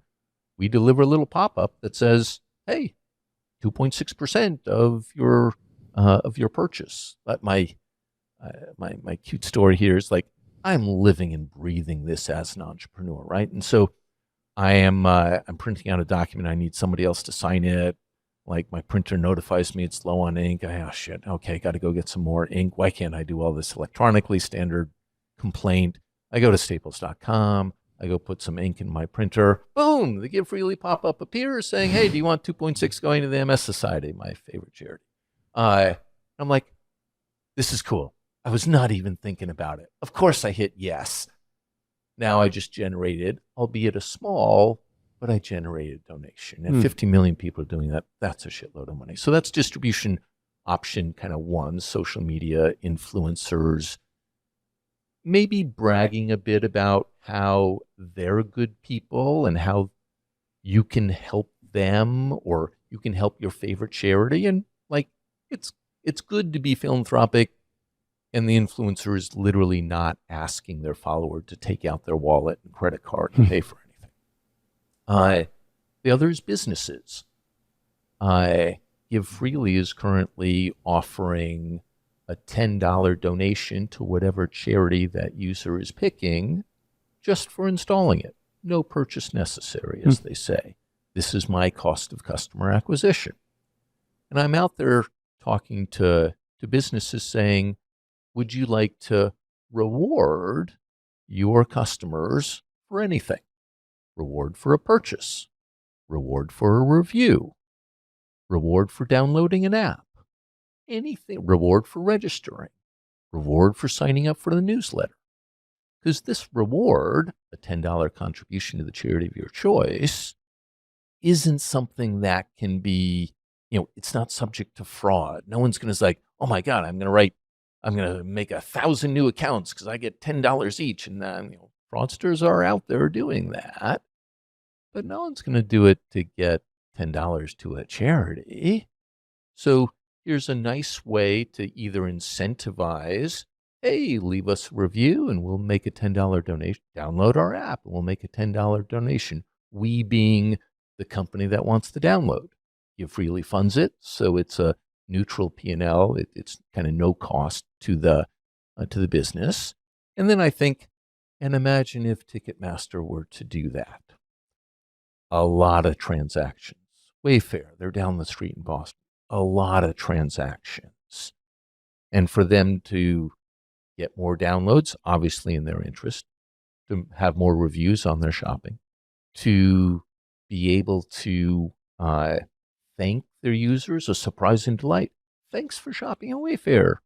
We deliver a little pop-up that says, hey, 2.6% of your purchase. But my cute story here is like, I'm living and breathing this as an entrepreneur, right? And so I'm printing out a document. I need somebody else to sign it. Like my printer notifies me it's low on ink. Oh shit. Okay, got to go get some more ink. Why can't I do all this electronically? Standard complaint. I go to staples.com. I go put some ink in my printer. Boom, the Give Freely pop-up appears saying, hey, do you want 2.6 going to the MS Society, my favorite charity? I'm like, this is cool. I was not even thinking about it. Of course I hit yes. Now I just generated, albeit a small, but I generated a donation. And 50 million people are doing that. That's a shitload of money. So that's distribution option kind of one, social media influencers, maybe bragging a bit about how they're good people and how you can help them, or you can help your favorite charity. And like, it's good to be philanthropic, and the influencer is literally not asking their follower to take out their wallet and credit card and pay for anything. The other is businesses. Give Freely is currently offering a $10 donation to whatever charity that user is picking just for installing it. No purchase necessary, as they say. This is my cost of customer acquisition. And I'm out there talking to businesses saying, would you like to reward your customers for anything? Reward for a purchase, reward for a review, reward for downloading an app, anything, reward for registering, reward for signing up for the newsletter. Because this reward, a $10 contribution to the charity of your choice, isn't something that can be, it's not subject to fraud. No one's going to say, oh my God, I'm going to make 1,000 new accounts because I get $10 each. And then, fraudsters are out there doing that, but no one's going to do it to get $10 to a charity. So here's a nice way to either incentivize, hey, leave us a review and we'll make a $10 donation. Download our app and we'll make a $10 donation. We being the company that wants to download. Give Freely funds it, so it's a neutral P&L. It's kind of no cost to the business. And then I think, and imagine if Ticketmaster were to do that. A lot of transactions. Wayfair, they're down the street in Boston. A lot of transactions. And for them to get more downloads, obviously in their interest, to have more reviews on their shopping, to be able to thank their users, a surprise and delight. Thanks for shopping at Wayfair.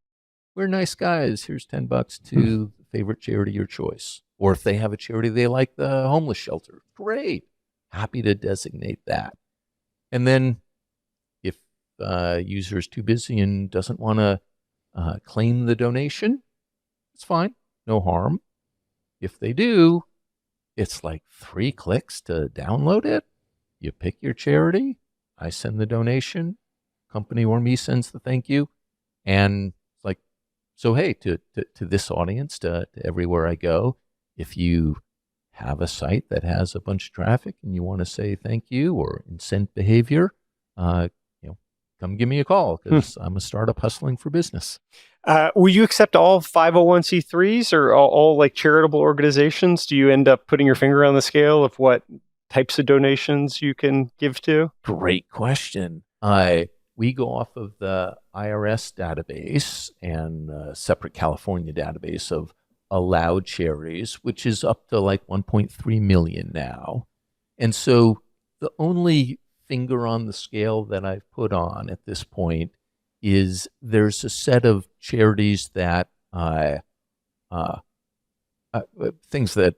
We're nice guys. Here's $10 to the favorite charity of your choice. Or if they have a charity they like, the homeless shelter. Great. Happy to designate that. And then if user is too busy and doesn't want to claim the donation, it's fine. No harm. If they do, it's like 3 clicks to download it. You pick your charity. I send the donation. Company or me sends the thank you. And it's like, so hey, to this audience, to everywhere I go, if you have a site that has a bunch of traffic and you want to say thank you or incent behavior, come give me a call because I'm a startup hustling for business. Will you accept all 501c3s or all like charitable organizations? Do you end up putting your finger on the scale of what types of donations you can give to? Great question. We go off of the IRS database and a separate California database of allowed charities, which is up to like 1.3 million now. And so the only finger on the scale that I've put on at this point is there's a set of charities that things that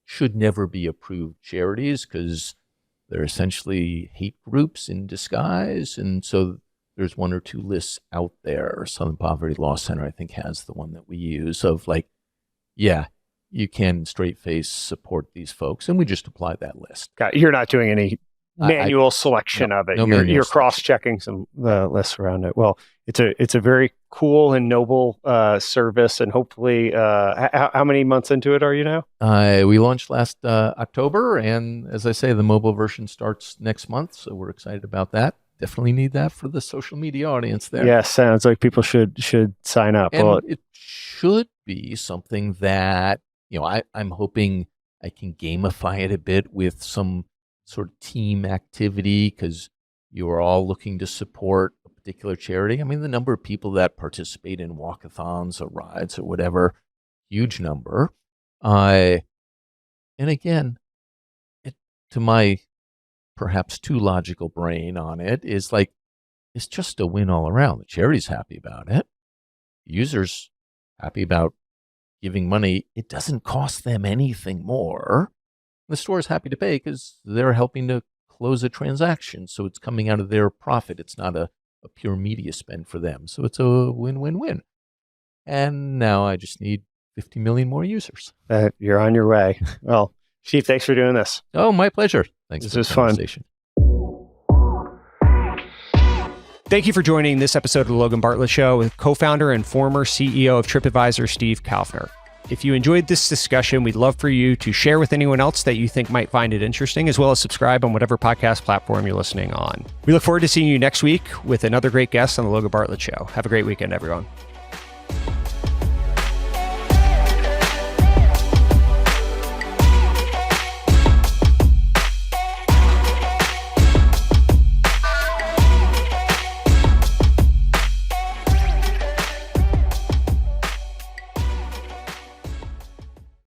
should never be approved charities because they're essentially hate groups in disguise. And so there's 1 or 2 lists out there. Southern Poverty Law Center, I think, has the one that we use of you can straight face support these folks. And we just apply that list. You're not doing any manual selection of it. You're cross-checking some lists around it. Well, it's a very cool and noble service, and hopefully, how many months into it are you now? We launched last October, and as I say, the mobile version starts next month, so we're excited about that. Definitely need that for the social media audience there. Yeah, sounds like people should sign up. And it should be something that I'm hoping I can gamify it a bit with some sort of team activity because you are all looking to support a particular charity. I mean, the number of people that participate in walkathons or rides or whatever, huge number. And again, to my perhaps too logical brain on it is like, it's just a win all around. The charity's happy about it. Users happy about giving money. It doesn't cost them anything more. The store is happy to pay because they're helping to close a transaction. So it's coming out of their profit. It's not a pure media spend for them. So it's a win-win-win. And now I just need 50 million more users. You're on your way. Well, Steve, thanks for doing this. Oh, my pleasure. Thanks This for the was fun. conversation. Thank you for joining this episode of The Logan Bartlett Show with co-founder and former CEO of Tripadvisor, Steve Kaufer. If you enjoyed this discussion, we'd love for you to share with anyone else that you think might find it interesting, as well as subscribe on whatever podcast platform you're listening on. We look forward to seeing you next week with another great guest on The Logan Bartlett Show. Have a great weekend, everyone.